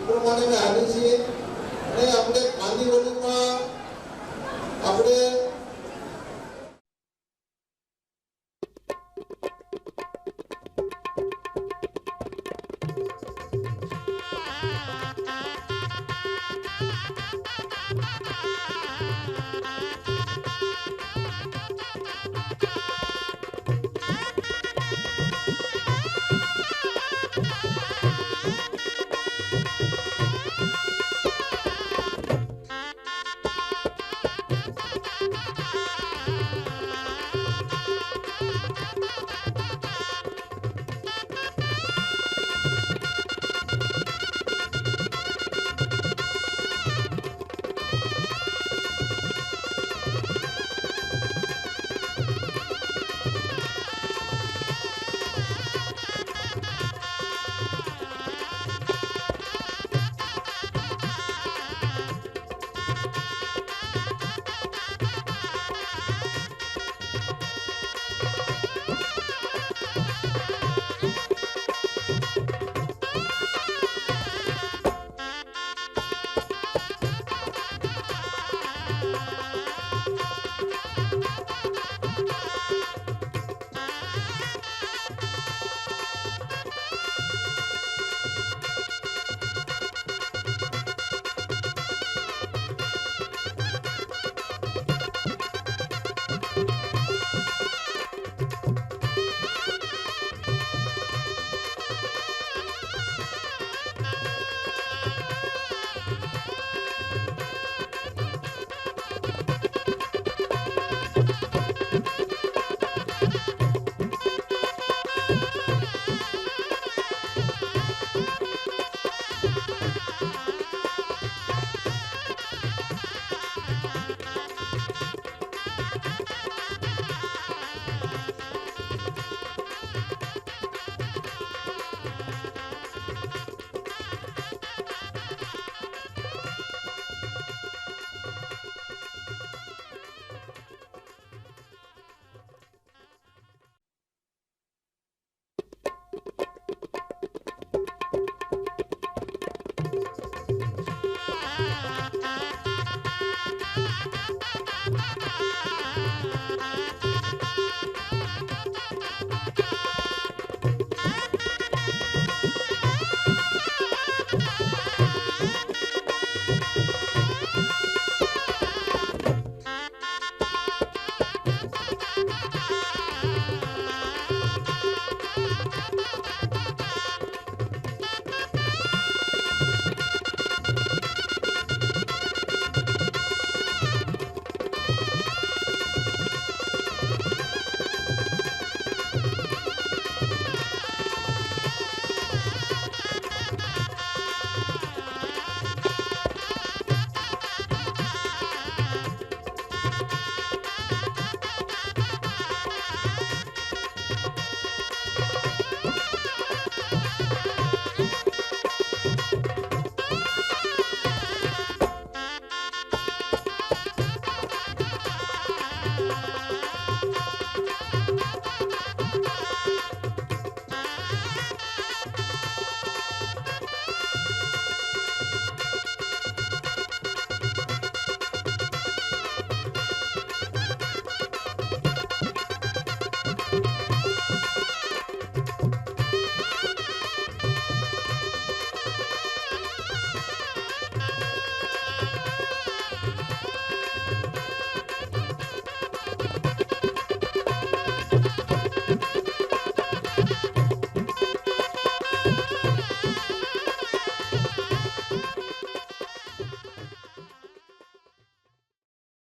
પ્રમાણે અમે હાલીએ છીએ અને આપણે ગાંધીવડમાં